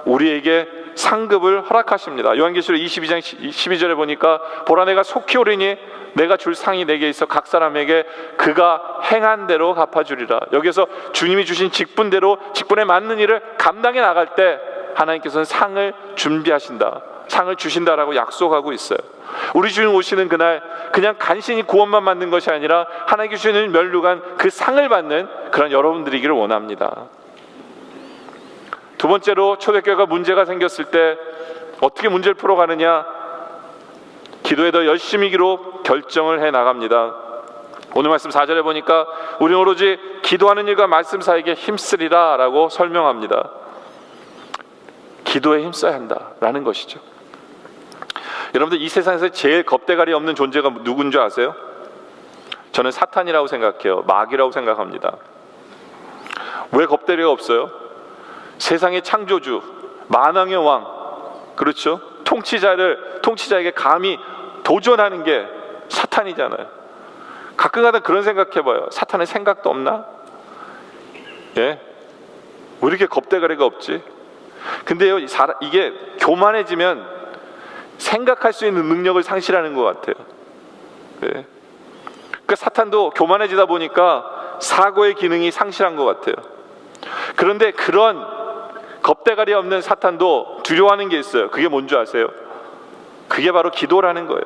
우리에게 상급을 허락하십니다. 요한계시록 22장 12절에 보니까 보라 내가 속히 오리니 내가 줄 상이 내게 있어 각 사람에게 그가 행한 대로 갚아주리라. 여기서 주님이 주신 직분대로 직분에 맞는 일을 감당해 나갈 때 하나님께서는 상을 준비하신다, 상을 주신다라고 약속하고 있어요. 우리 주님 오시는 그날 그냥 간신히 구원만 받는 것이 아니라 하나님께 주시는 면류관 그 상을 받는 그런 여러분들이기를 원합니다. 두 번째로, 초대교회가 문제가 생겼을 때 어떻게 문제를 풀어가느냐, 기도에 더 열심히 기로 결정을 해 나갑니다. 오늘 말씀 4절에 보니까 우리는 오로지 기도하는 일과 말씀 사이에 힘쓰리라 라고 설명합니다. 기도에 힘써야 한다라는 것이죠. 여러분들 이 세상에서 제일 겁대가리 없는 존재가 누군 줄 아세요? 저는 사탄이라고 생각해요. 마귀라고 생각합니다. 왜 겁대가리가 없어요? 세상의 창조주, 만왕의 왕, 그렇죠? 통치자에게 감히 도전하는 게 사탄이잖아요. 가끔가다 그런 생각해봐요. 사탄의 생각도 없나? 예? 왜 이렇게 겁대가리가 없지? 근데요, 이게 교만해지면 생각할 수 있는 능력을 상실하는 것 같아요. 네. 그러니까 사탄도 교만해지다 보니까 사고의 기능이 상실한 것 같아요. 그런데 그런 겁대가리 없는 사탄도 두려워하는 게 있어요. 그게 뭔 줄 아세요? 그게 바로 기도라는 거예요.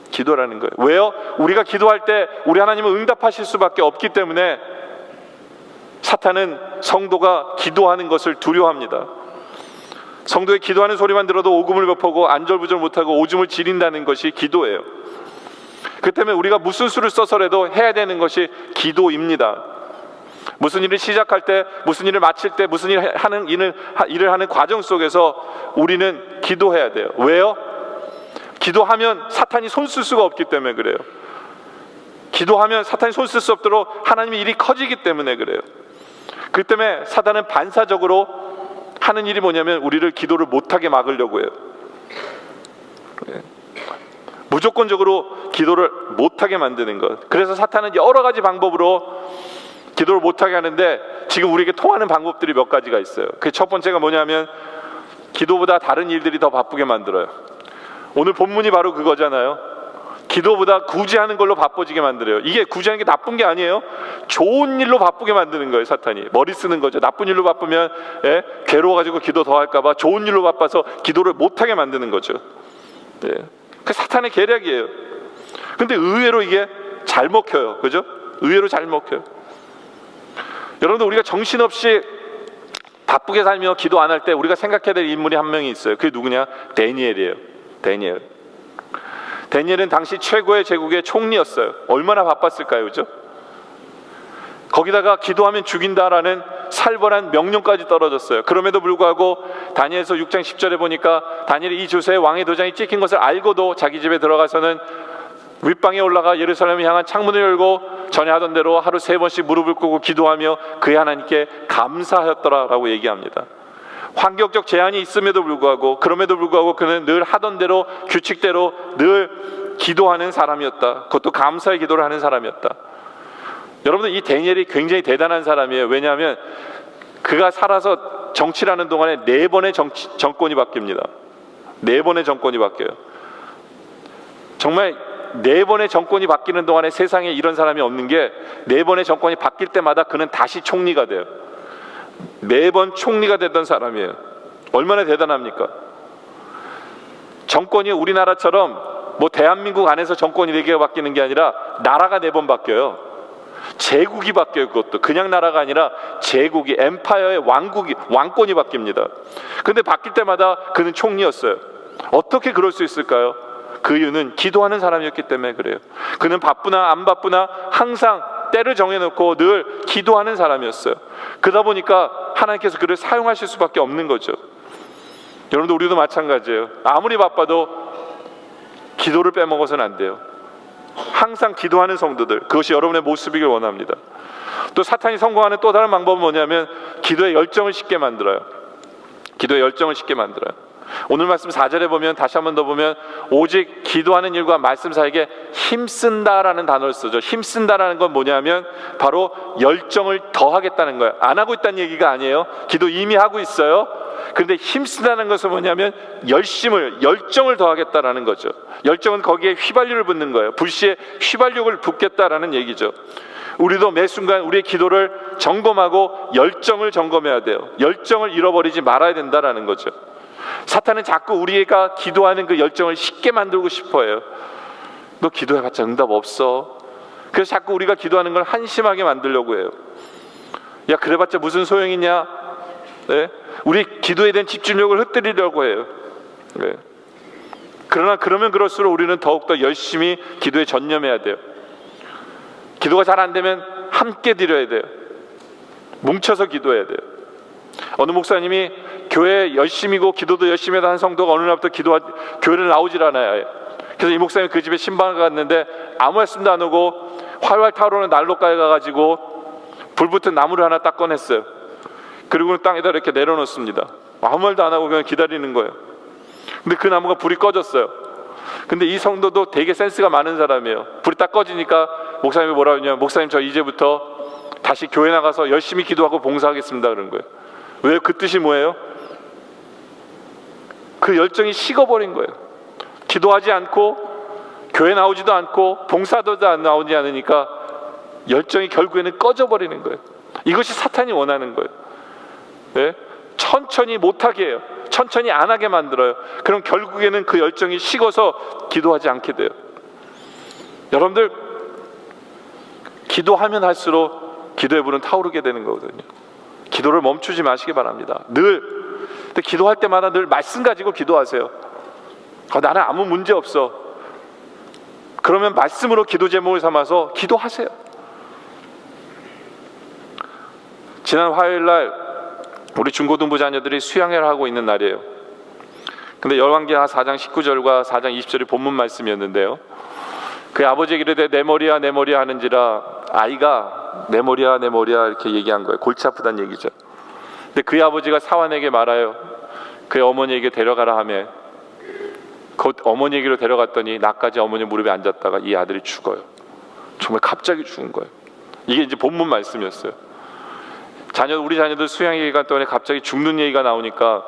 기도라는 거예요. 왜요? 우리가 기도할 때 우리 하나님은 응답하실 수밖에 없기 때문에 사탄은 성도가 기도하는 것을 두려워합니다. 성도의 기도하는 소리만 들어도 오금을 벽보고 안절부절 못하고 오줌을 지린다는 것이 기도예요. 그 때문에 우리가 무슨 수를 써서라도 해야 되는 것이 기도입니다. 무슨 일을 시작할 때, 무슨 일을 마칠 때, 무슨 일을 하는 과정 속에서 우리는 기도해야 돼요. 왜요? 기도하면 사탄이 손쓸 수가 없기 때문에 그래요. 기도하면 사탄이 손쓸 수 없도록 하나님의 일이 커지기 때문에 그래요. 그 때문에 사탄은 반사적으로 하는 일이 뭐냐면 우리를 기도를 못하게 막으려고 해요. 무조건적으로 기도를 못하게 만드는 것. 그래서 사탄은 여러 가지 방법으로 기도를 못하게 하는데 지금 우리에게 통하는 방법들이 몇 가지가 있어요. 그 첫 번째가 뭐냐면 기도보다 다른 일들이 더 바쁘게 만들어요. 오늘 본문이 바로 그거잖아요. 기도보다 구제하는 걸로 바빠지게 만들어요. 이게 구제하는 게 나쁜 게 아니에요. 좋은 일로 바쁘게 만드는 거예요. 사탄이 머리 쓰는 거죠. 나쁜 일로 바쁘면 괴로워가지고 기도 더 할까 봐 좋은 일로 바빠서 기도를 못하게 만드는 거죠. 그 사탄의 계략이에요. 근데 의외로 이게 잘 먹혀요. 그죠? 의외로 잘 먹혀요. 여러분들, 우리가 정신없이 바쁘게 살며 기도 안 할 때 우리가 생각해야 될 인물이 한 명이 있어요. 그게 누구냐? 다니엘이에요. 다니엘은 당시 최고의 제국의 총리였어요. 얼마나 바빴을까요? 그죠? 거기다가 기도하면 죽인다라는 살벌한 명령까지 떨어졌어요. 그럼에도 불구하고 다니엘서 6장 10절에 보니까 다니엘이 이 조세에 왕의 도장이 찍힌 것을 알고도 자기 집에 들어가서는 윗방에 올라가 예루살렘을 향한 창문을 열고 전에 하던 대로 하루 3번씩 무릎을 꿇고 기도하며 그의 하나님께 감사하였더라라고 얘기합니다. 환경적 제한이 있음에도 불구하고, 그럼에도 불구하고 그는 늘 하던 대로 규칙대로 늘 기도하는 사람이었다. 그것도 감사의 기도를 하는 사람이었다. 여러분들, 이 다니엘이 굉장히 대단한 사람이에요. 왜냐하면 그가 살아서 정치를 하는 동안에 4번의 정권이 바뀝니다. 4번의 정권이 바뀌어요. 정말 4번의 정권이 바뀌는 동안에 세상에 이런 사람이 없는 게 4번의 정권이 바뀔 때마다 그는 다시 총리가 돼요. 4번 총리가 됐던 사람이에요. 얼마나 대단합니까? 정권이 우리나라처럼 뭐 대한민국 안에서 정권이 4개가 바뀌는 게 아니라 나라가 4번 바뀌어요. 제국이 바뀌어요. 그것도 그냥 나라가 아니라 제국이, 엠파이어의 왕권이 바뀝니다. 근데 바뀔 때마다 그는 총리였어요. 어떻게 그럴 수 있을까요? 그 이유는 기도하는 사람이었기 때문에 그래요. 그는 바쁘나 안 바쁘나 항상 때를 정해놓고 늘 기도하는 사람이었어요. 그러다 보니까 하나님께서 그를 사용하실 수밖에 없는 거죠. 여러분들, 우리도 마찬가지예요. 아무리 바빠도 기도를 빼먹어서는 안 돼요. 항상 기도하는 성도들, 그것이 여러분의 모습이길 원합니다. 또 사탄이 성공하는 또 다른 방법은 뭐냐면 기도의 열정을 식게 만들어요. 기도의 열정을 식게 만들어요. 오늘 말씀 4절에 보면, 다시 한 번 더 보면, 오직 기도하는 일과 말씀 사이에 힘쓴다라는 단어를 쓰죠. 힘쓴다라는 건 뭐냐면 바로 열정을 더하겠다는 거예요. 안 하고 있다는 얘기가 아니에요. 기도 이미 하고 있어요. 그런데 힘쓰다는 것은 뭐냐면 열정을 더하겠다라는 거죠. 열정은 거기에 휘발유를 붓는 거예요. 불씨에 휘발유를 붓겠다라는 얘기죠. 우리도 매 순간 우리의 기도를 점검하고 열정을 점검해야 돼요. 열정을 잃어버리지 말아야 된다라는 거죠. 사탄은 자꾸 우리가 기도하는 그 열정을 식게 만들고 싶어해요. 너 기도해봤자 응답 없어. 그래서 자꾸 우리가 기도하는 걸 한심하게 만들려고 해요. 야, 그래봤자 무슨 소용이냐? 네? 우리 기도에 대한 집중력을 흩뜨리려고 해요. 네. 그러나 그러면 그럴수록 우리는 더욱더 열심히 기도에 전념해야 돼요. 기도가 잘 안 되면 함께 드려야 돼요. 뭉쳐서 기도해야 돼요. 어느 목사님이 교회 열심히고 기도도 열심히 하는 성도가 어느 날부터 교회를 나오질 않아요. 그래서 이 목사님 그 집에 신방을 갔는데 아무 말씀도 안 하고 활활 타오르는 난로가에 가가지고 불 붙은 나무를 하나 딱 꺼냈어요. 그리고 땅에다 이렇게 내려놓습니다. 아무 말도 안 하고 그냥 기다리는 거예요. 근데 그 나무가 불이 꺼졌어요. 근데 이 성도도 되게 센스가 많은 사람이에요. 불이 딱 꺼지니까 목사님이 뭐라고 했냐면, 목사님 저 이제부터 다시 교회 나가서 열심히 기도하고 봉사하겠습니다 그런 거예요. 왜요? 그 뜻이 뭐예요? 그 열정이 식어버린 거예요. 기도하지 않고 교회 나오지도 않고 봉사도 나오지 않으니까 열정이 결국에는 꺼져버리는 거예요. 이것이 사탄이 원하는 거예요. 네? 천천히 못하게 해요. 천천히 안 하게 만들어요. 그럼 결국에는 그 열정이 식어서 기도하지 않게 돼요. 여러분들, 기도하면 할수록 기도의 불은 타오르게 되는 거거든요. 기도를 멈추지 마시기 바랍니다. 근데 기도할 때마다 늘 말씀 가지고 기도하세요. 나는 아무 문제 없어. 그러면 말씀으로 기도 제목을 삼아서 기도하세요. 지난 화요일 날 우리 중고등부 자녀들이 수양회를 하고 있는 날이에요. 근데 열왕기하 4장 19절과 4장 20절이 본문 말씀이었는데요. 그 아버지에게 이르되 내 머리야 내 머리야 하는지라, 아이가 내 머리야 내 머리야 이렇게 얘기한 거예요. 골치 아프다는 얘기죠. 근데 그의 아버지가 사환에게 말하여 그의 어머니에게 데려가라 하며 곧 어머니에게로 데려갔더니 나까지 어머니 무릎에 앉았다가 이 아들이 죽어요. 정말 갑자기 죽은 거예요. 이게 이제 본문 말씀이었어요. 우리 자녀들 수양 기간 동안에 갑자기 죽는 얘기가 나오니까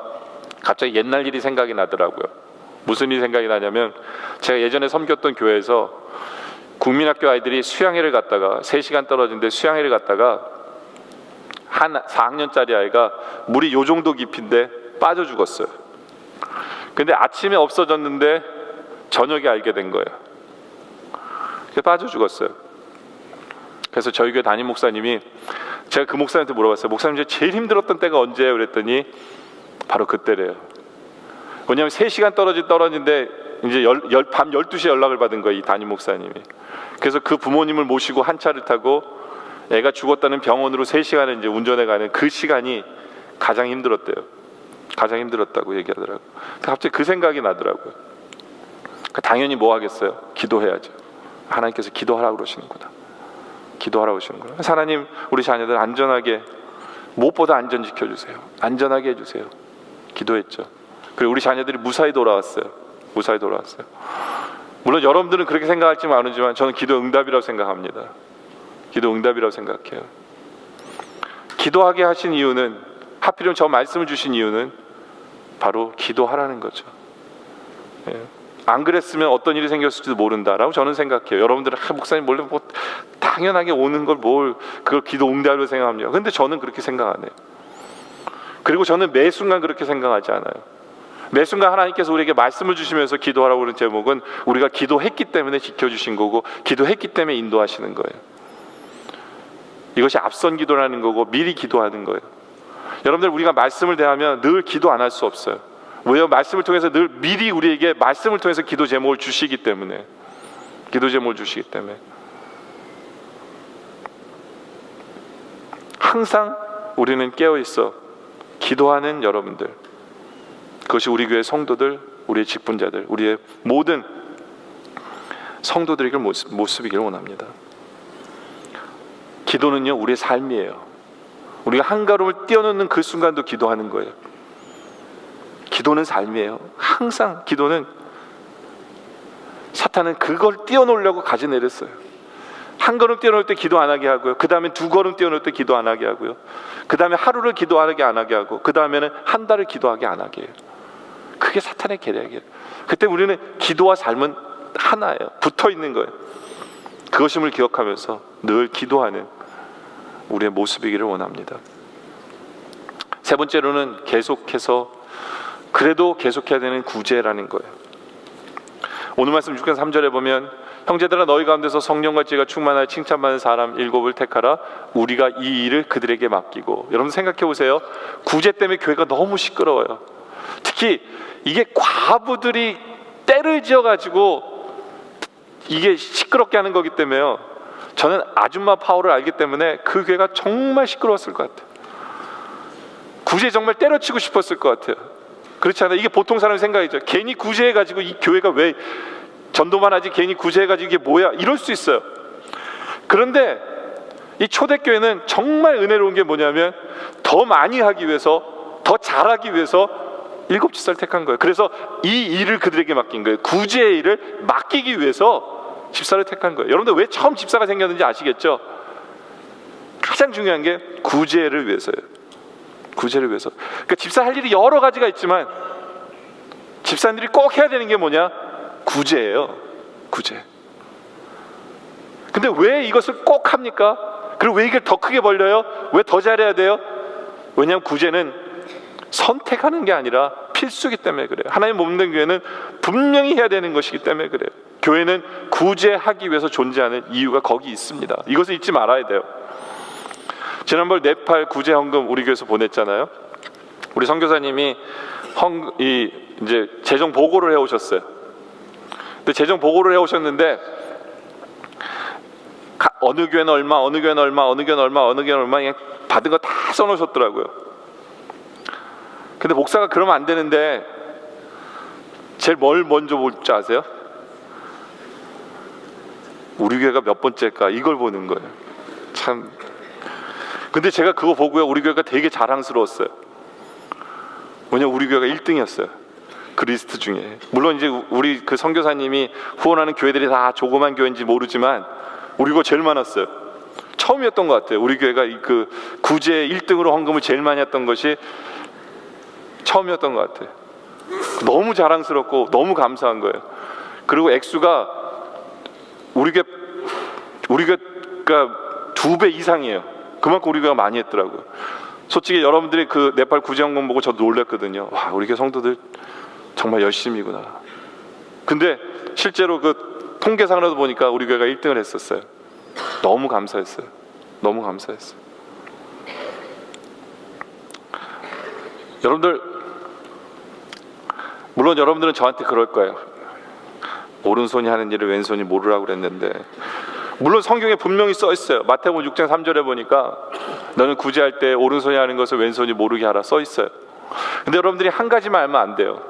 갑자기 옛날 일이 생각이 나더라고요. 무슨 일이 생각이 나냐면, 제가 예전에 섬겼던 교회에서 국민학교 아이들이 수양회를 갔다가 3시간 떨어진데 수양회를 갔다가 한 4학년짜리 아이가 물이 요 정도 깊이인데 빠져 죽었어요. 근데 아침에 없어졌는데 저녁에 알게 된 거예요. 그래서 빠져 죽었어요. 그래서 저희 교회 담임 목사님이, 제가 그 목사님한테 물어봤어요. 목사님 이제 제일 힘들었던 때가 언제예요? 그랬더니 바로 그때래요. 왜냐하면 3시간 떨어진데 이제 밤 12시에 연락을 받은 거예요, 이 담임 목사님이. 그래서 그 부모님을 모시고 한 차를 타고 애가 죽었다는 병원으로 3시간을 이제 운전해 가는 그 시간이 가장 힘들었대요. 가장 힘들었다고 얘기하더라고요. 갑자기 그 생각이 나더라고요. 당연히 뭐 하겠어요? 기도해야죠. 하나님께서 기도하라고 그러시는구나. 기도하라고 하시는구나. 하나님, 우리 자녀들 안전하게, 무엇보다 안전 지켜주세요. 안전하게 해주세요. 기도했죠. 그리고 우리 자녀들이 무사히 돌아왔어요. 무사히 돌아왔어요. 물론 여러분들은 그렇게 생각할지 모르지만 저는 기도 응답이라고 생각합니다. 기도 응답이라고 생각해요. 기도하게 하신 이유는, 하필이면 저 말씀을 주신 이유는 바로 기도하라는 거죠. 예. 안 그랬으면 어떤 일이 생겼을지도 모른다라고 저는 생각해요. 여러분들은 목사님 원래 뭐 당연하게 오는 걸 그걸 기도 응답으로 생각합니다. 근데 저는 그렇게 생각 안 해요. 그리고 저는 매 순간 그렇게 생각하지 않아요. 매 순간 하나님께서 우리에게 말씀을 주시면서 기도하라고 하는 제목은 우리가 기도했기 때문에 지켜주신 거고, 기도했기 때문에 인도하시는 거예요. 이것이 앞선 기도라는 거고 미리 기도하는 거예요. 여러분들, 우리가 말씀을 대하면 늘 기도 안 할 수 없어요. 왜요? 말씀을 통해서 늘 미리 우리에게 말씀을 통해서 기도 제목을 주시기 때문에. 기도 제목을 주시기 때문에. 항상 우리는 깨어있어 기도하는 여러분들, 그것이 우리 교회 성도들, 우리의 직분자들, 우리의 모든 성도들에게 모습이기를 원합니다. 기도는요, 우리의 삶이에요. 우리가 한 걸음을 뛰어넘는 그 순간도 기도하는 거예요. 기도는 삶이에요. 항상 기도는, 사탄은 그걸 뛰어놀려고 가지 내렸어요. 한 걸음 뛰어놀 때 기도 안 하게 하고요. 그 다음에 2걸음 뛰어놀 때 기도 안 하게 하고요. 그 다음에 하루를 기도하게 안 하게 하고, 그 다음에는 한 달을 기도하게 안 하게 해요. 그게 사탄의 계략이에요. 그때 우리는 기도와 삶은 하나예요. 붙어 있는 거예요. 그것임을 기억하면서 늘 기도하는 우리의 모습이기를 원합니다. 세 번째로는 계속해서, 그래도 계속해야 되는 구제라는 거예요. 오늘 말씀 6장 3절에 보면, 형제들아 너희 가운데서 성령과 지혜가 충만하여 칭찬받는 사람 7을 택하라. 우리가 이 일을 그들에게 맡기고. 여러분 생각해 보세요. 구제 때문에 교회가 너무 시끄러워요. 특히 이게 과부들이 때를 지어가지고 이게 시끄럽게 하는 거기 때문에요. 저는 아줌마 파워를 알기 때문에 그 교회가 정말 시끄러웠을 것 같아요. 구제 정말 때려치고 싶었을 것 같아요. 그렇지 않아요? 이게 보통 사람 생각이죠. 괜히 구제해가지고 이 교회가 왜 전도만 하지 괜히 구제해가지고 이게 뭐야, 이럴 수 있어요. 그런데 이 초대교회는 정말 은혜로운 게 뭐냐면 더 많이 하기 위해서, 더 잘하기 위해서 7 집사를 택한 거예요. 그래서 이 일을 그들에게 맡긴 거예요. 구제의 일을 맡기기 위해서 집사를 택한 거예요. 여러분들 왜 처음 집사가 생겼는지 아시겠죠? 가장 중요한 게 구제를 위해서예요. 구제를 위해서. 그러니까 집사 할 일이 여러 가지가 있지만 집사님들이 꼭 해야 되는 게 뭐냐? 구제예요. 구제. 근데 왜 이것을 꼭 합니까? 그리고 왜 이걸 더 크게 벌려요? 왜 더 잘해야 돼요? 왜냐하면 구제는 선택하는 게 아니라 필수기 때문에 그래요. 하나님 몸된 교회는 분명히 해야 되는 것이기 때문에 그래요. 교회는 구제하기 위해서 존재하는 이유가 거기 있습니다. 이것을 잊지 말아야 돼요. 지난번 네팔 구제 헌금 우리 교회에서 보냈잖아요. 우리 선교사님이 이제 재정 보고를 해 오셨어요. 근데 재정 보고를 해 오셨는데 어느 교회는 얼마, 어느 교회는 얼마, 어느 교회는 얼마, 어느 교회는 얼마 받은 거 다 써놓으셨더라고요. 근데 목사가 그러면 안 되는데 제일 뭘 먼저 볼 줄 아세요? 우리 교회가 몇 번째일까, 이걸 보는 거예요. 참. 근데 제가 그거 보고요, 우리 교회가 되게 자랑스러웠어요. 왜냐면 우리 교회가 1등이었어요. 그 리스트 중에. 물론 이제 우리 그 선교사님이 후원하는 교회들이 다 조그만 교회인지 모르지만 우리 거 제일 많았어요. 처음이었던 것 같아요. 우리 교회가 그 구제 1등으로 헌금을 제일 많이 했던 것이 처음이었던 것 같아요. 너무 자랑스럽고 너무 감사한 거예요. 그리고 액수가 우리 교회가 2배 이상이에요. 그만큼 우리 교회가 많이 했더라고요. 솔직히 여러분들이 그 네팔 구제 헌금 보고 저도 놀랐거든요. 와, 우리 교회 성도들 정말 열심히구나. 근데 실제로 그 통계상으로도 보니까 우리 교회가 1등을 했었어요. 너무 감사했어요. 너무 감사했어요. 여러분들, 물론 여러분들은 저한테 그럴 거예요. 오른손이 하는 일을 왼손이 모르라고 그랬는데, 물론 성경에 분명히 써 있어요. 마태복음 6장 3절에 보니까 너는 구제할 때 오른손이 하는 것을 왼손이 모르게 하라 써 있어요. 근데 여러분들이 한 가지만 알면 안 돼요.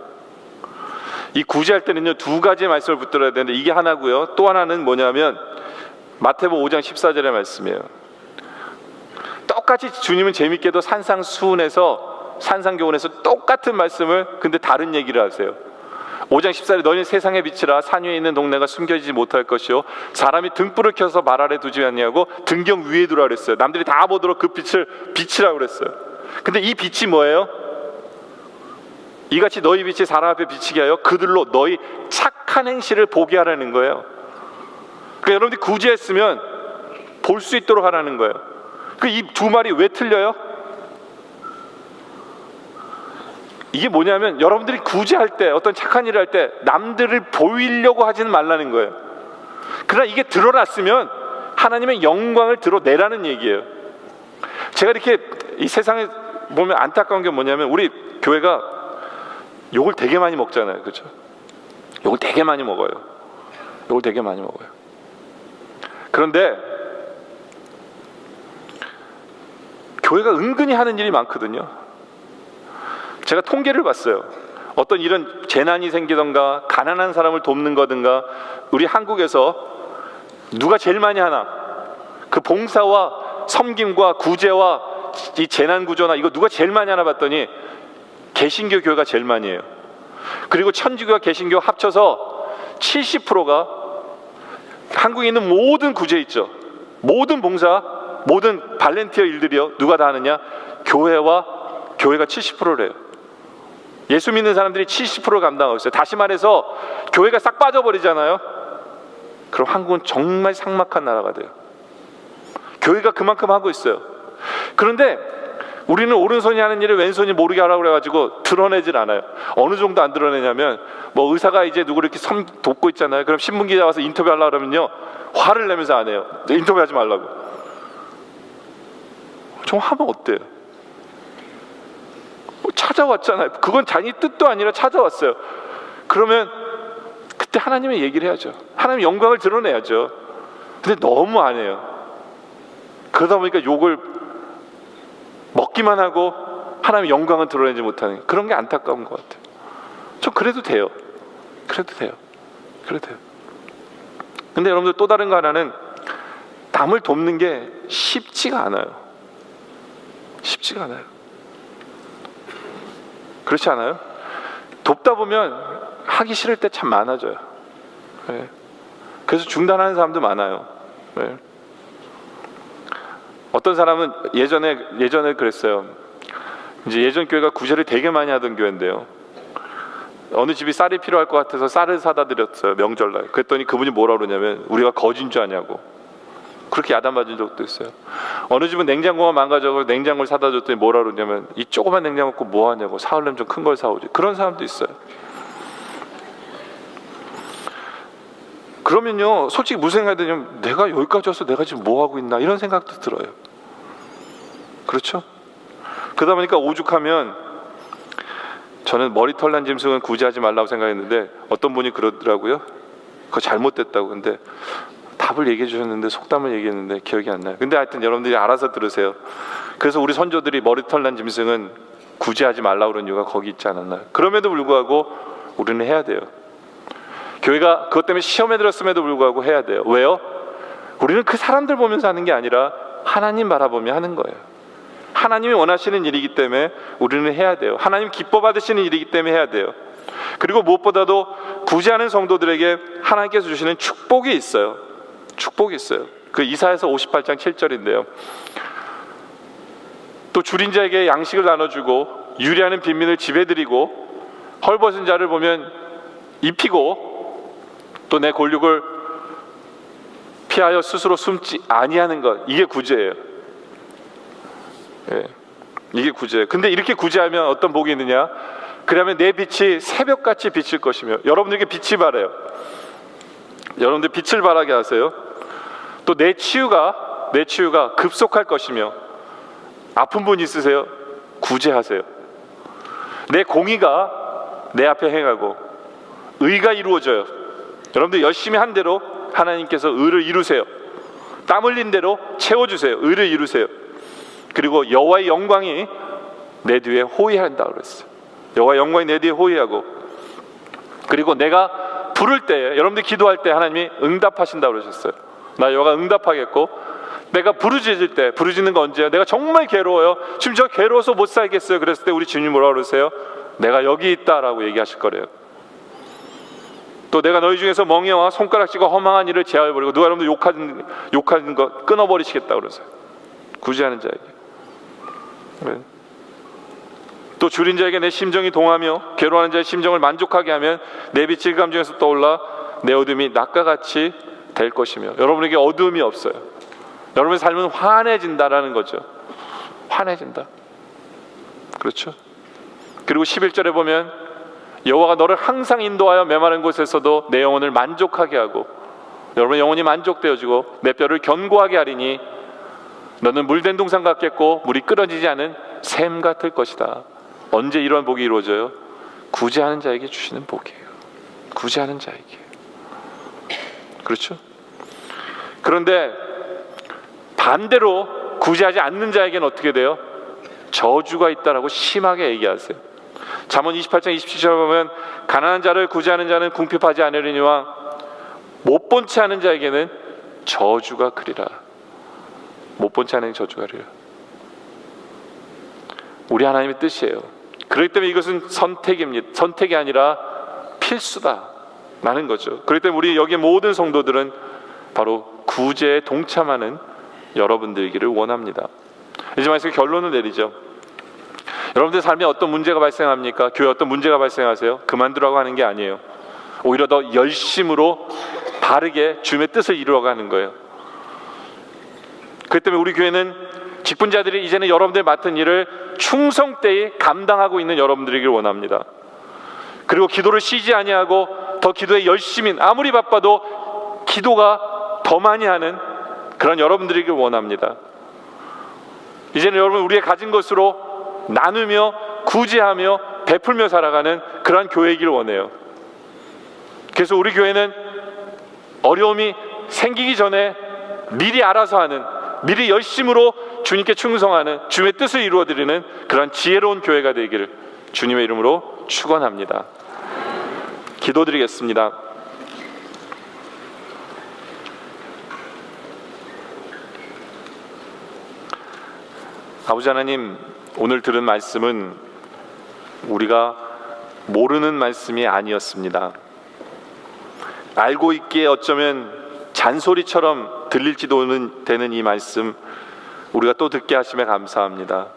이 구제할 때는요 2가지 말씀을 붙들어야 되는데 이게 하나고요. 또 하나는 뭐냐면 마태복음 5장 14절의 말씀이에요. 똑같이 주님은 재밌게도 산상교훈에서 똑같은 말씀을 근데 다른 얘기를 하세요. 5장 14절에 너희는 세상의 빛이라 산 위에 있는 동네가 숨겨지지 못할 것이요 사람이 등불을 켜서 발 아래 두지 아니하고 등경 위에 두라 그랬어요. 남들이 다 보도록 그 빛을 빛이라고 그랬어요. 근데 이 빛이 뭐예요? 이같이 너희 빛이 사람 앞에 비치게 하여 그들로 너희 착한 행실을 보게 하라는 거예요. 그러니까 여러분들이 구제했으면 볼 수 있도록 하라는 거예요. 이 두 말이 왜 틀려요? 이게 뭐냐면 여러분들이 구제할 때, 어떤 착한 일을 할 때 남들을 보이려고 하지는 말라는 거예요. 그러나 이게 드러났으면 하나님의 영광을 드러내라는 얘기예요. 제가 이렇게 이 세상에 보면 안타까운 게 뭐냐면 우리 교회가 욕을 되게 많이 먹잖아요. 그렇죠? 욕을 되게 많이 먹어요. 욕을 되게 많이 먹어요. 그런데 교회가 은근히 하는 일이 많거든요. 제가 통계를 봤어요. 어떤 이런 재난이 생기던가 가난한 사람을 돕는 거든가 우리 한국에서 누가 제일 많이 하나? 그 봉사와 섬김과 구제와 이 재난 구조나 이거 누가 제일 많이 하나 봤더니 개신교 교회가 제일 많이 해요. 그리고 천주교와 개신교 합쳐서 70%가 한국에 있는 모든 구제 있죠. 모든 봉사, 모든 발렌티어 일들이요. 누가 다 하느냐? 교회가 70%래요. 예수 믿는 사람들이 70% 감당하고 있어요. 다시 말해서 교회가 싹 빠져버리잖아요. 그럼 한국은 정말 삭막한 나라가 돼요. 교회가 그만큼 하고 있어요. 그런데 우리는 오른손이 하는 일을 왼손이 모르게 하라고 그래가지고 드러내질 않아요. 어느 정도 안 드러내냐면 뭐 의사가 이제 누구를 이렇게 돕고 있잖아요. 그럼 신문기자 와서 인터뷰하려고 그러면요 화를 내면서 안 해요. 인터뷰하지 말라고. 좀 하면 어때요? 찾아왔잖아요. 그건 자기 뜻도 아니라 찾아왔어요. 그러면 그때 하나님의 얘기를 해야죠. 하나님의 영광을 드러내야죠. 근데 너무 안 해요. 그러다 보니까 욕을 먹기만 하고 하나님의 영광을 드러내지 못하는 그런 게 안타까운 것 같아요. 저 그래도 돼요. 그래도 돼요. 근데 여러분들 또 다른 거 하나는 남을 돕는 게 쉽지가 않아요. 그렇지 않아요? 돕다 보면 하기 싫을 때 참 많아져요. 네. 그래서 중단하는 사람도 많아요. 네. 어떤 사람은 예전에 그랬어요. 이제 예전 교회가 구제를 되게 많이 하던 교회인데요. 어느 집이 쌀이 필요할 것 같아서 쌀을 사다 드렸어요. 명절날. 그랬더니 그분이 뭐라 그러냐면 우리가 거진 줄 아냐고. 그렇게 야단맞은 적도 있어요. 어느 집은 냉장고가 망가져서 냉장고를 사다 줬더니 뭐라 그러냐면 이 조그만 냉장고 갖고 뭐 하냐고. 사오려면 좀 큰 걸 사오지. 그런 사람도 있어요. 그러면요, 솔직히 무슨 생각이 드냐면 내가 여기까지 와서 내가 지금 뭐 하고 있나 이런 생각도 들어요. 그렇죠? 그러다 보니까 오죽하면 저는 머리털 난 짐승은 구제하지 말라고 생각했는데 어떤 분이 그러더라고요. 그거 잘못됐다고. 근데 답을 얘기해 주셨는데 속담을 얘기했는데 기억이 안 나요. 근데 하여튼 여러분들이 알아서 들으세요. 그래서 우리 선조들이 머리털 난 짐승은 구제하지 말라고 그런 이유가 거기 있지 않았나요? 그럼에도 불구하고 우리는 해야 돼요. 교회가 그것 때문에 시험에 들었음에도 불구하고 해야 돼요. 왜요? 우리는 그 사람들 보면서 하는 게 아니라 하나님 바라보며 하는 거예요. 하나님이 원하시는 일이기 때문에 우리는 해야 돼요. 하나님 기뻐 받으시는 일이기 때문에 해야 돼요. 그리고 무엇보다도 구제하는 성도들에게 하나님께서 주시는 축복이 있어요. 그 이사야서 58장 7절인데요. 또 줄인 자에게 양식을 나눠주고 유리하는 빈민을 지배드리고 헐벗은 자를 보면 입히고 또 내 골육을 피하여 스스로 숨지 아니하는 것, 이게 구제예요. 예, 이게 구제예요. 근데 이렇게 구제하면 어떤 복이 있느냐? 그러면 내 빛이 새벽같이 비칠 것이며, 여러분들에게 빛이 바라요. 여러분들 빛을 바라게 하세요. 또 내 치유가 급속할 것이며, 아픈 분 있으세요? 구제하세요. 내 공의가 내 앞에 행하고 의가 이루어져요. 여러분들 열심히 한 대로 하나님께서 의를 이루세요. 땀 흘린 대로 채워주세요. 의를 이루세요. 그리고 여호와의 영광이 내 뒤에 호위한다고 그랬어요. 여호와의 영광이 내 뒤에 호위하고, 그리고 내가 부를 때, 여러분들 기도할 때 하나님이 응답하신다고 그러셨어요. 나 여호와가 응답하겠고, 내가 부르짖을 때, 부르짖는 건 언제예요? 내가 정말 괴로워요. 지금 저 괴로워서 못 살겠어요. 그랬을 때 우리 주님 뭐라고 그러세요? 내가 여기 있다라고 얘기하실 거래요. 또 내가 너희 중에서 멍에와 손가락질과 허망한 일을 제하여버리고, 누가 여러분들 욕하는 거 끊어버리시겠다고 그러세요. 구제하는 자에게. 네. 또 줄인 자에게 내 심정이 동하며 괴로워하는 자의 심정을 만족하게 하면 내 빛이 그 감정에서 떠올라 내 어둠이 낮과 같이 될 것이며, 여러분에게 어두움이 없어요. 여러분의 삶은 환해진다라는 거죠. 환해진다. 그렇죠? 그리고 11절에 보면 여호와가 너를 항상 인도하여 메마른 곳에서도 내 영혼을 만족하게 하고, 여러분의 영혼이 만족되어지고 내 뼈를 견고하게 하리니 너는 물된 동산 같겠고 물이 끊어지지 않은 샘 같을 것이다. 언제 이러한 복이 이루어져요? 구제하는 자에게 주시는 복이에요. 구제하는 자에게. 그렇죠? 그런데 반대로 구제하지 않는 자에게는 어떻게 돼요? 저주가 있다라고 심하게 얘기하세요. 잠언 28장 27절에 보면 가난한 자를 구제하는 자는 궁핍하지 않으리니와 못 본 채 하는 자에게는 저주가 크리라. 못 본 채 하는 저주가 크리라. 우리 하나님의 뜻이에요. 그렇기 때문에 이것은 선택입니다. 선택이 아니라 필수다라는 거죠. 그렇기 때문에 우리 여기 모든 성도들은 바로 구제에 동참하는 여러분들이기를 원합니다. 이제 말해서 결론을 내리죠. 여러분들 삶에 어떤 문제가 발생합니까? 교회에 어떤 문제가 발생하세요? 그만두라고 하는 게 아니에요. 오히려 더 열심으로 바르게 주님의 뜻을 이루어가는 거예요. 그렇기 때문에 우리 교회는 직분자들이 이제는 여러분들 맡은 일을 충성되이 감당하고 있는 여러분들이길 원합니다. 그리고 기도를 쉬지 아니하고 더 기도에 열심히, 아무리 바빠도 기도가 더 많이 하는 그런 여러분들이길 원합니다. 이제는 여러분 우리의 가진 것으로 나누며 구제하며 베풀며 살아가는 그러한 교회이길 원해요. 그래서 우리 교회는 어려움이 생기기 전에 미리 알아서 하는, 미리 열심으로 주님께 충성하는 주님의 뜻을 이루어드리는 그런 지혜로운 교회가 되기를 주님의 이름으로 축원합니다. 기도드리겠습니다. 아버지 하나님, 오늘 들은 말씀은 우리가 모르는 말씀이 아니었습니다. 알고 있기에 어쩌면 잔소리처럼 들릴지도 되는 이 말씀, 우리가 또 듣게 하심에 감사합니다.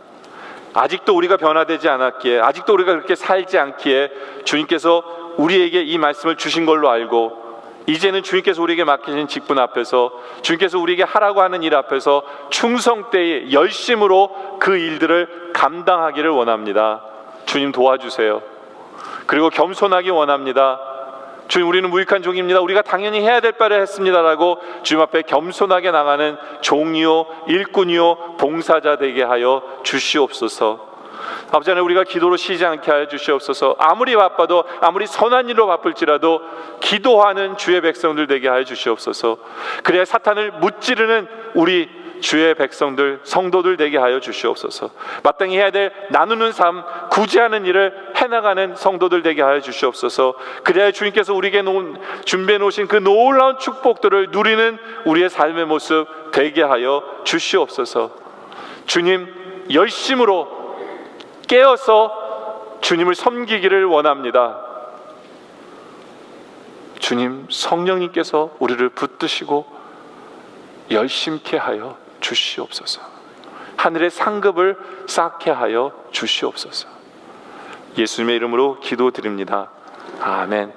아직도 우리가 변화되지 않았기에, 아직도 우리가 그렇게 살지 않기에 주님께서 우리에게 이 말씀을 주신 걸로 알고, 이제는 주님께서 우리에게 맡기신 직분 앞에서, 주님께서 우리에게 하라고 하는 일 앞에서 충성되이 열심으로 그 일들을 감당하기를 원합니다. 주님 도와주세요. 그리고 겸손하기 원합니다. 주님, 우리는 무익한 종입니다. 우리가 당연히 해야 될 바를 했습니다라고 주님 앞에 겸손하게 나가는 종이요, 일꾼이요, 봉사자 되게 하여 주시옵소서. 아버지 하나님, 우리가 기도로 쉬지 않게 하여 주시옵소서. 아무리 바빠도, 아무리 선한 일로 바쁠지라도 기도하는 주의 백성들 되게 하여 주시옵소서. 그래야 사탄을 무찌르는 우리 주의 백성들, 성도들 되게 하여 주시옵소서. 마땅히 해야 될 나누는 삶, 구제하는 일을 해나가는 성도들 되게 하여 주시옵소서. 그래야 주님께서 우리에게 준비해 놓으신 그 놀라운 축복들을 누리는 우리의 삶의 모습 되게 하여 주시옵소서. 주님, 열심으로 깨어서 주님을 섬기기를 원합니다. 주님, 성령님께서 우리를 붙드시고 열심케 하여 주시옵소서. 하늘의 상급을 쌓게 하여 주시옵소서. 예수님의 이름으로 기도드립니다. 아멘.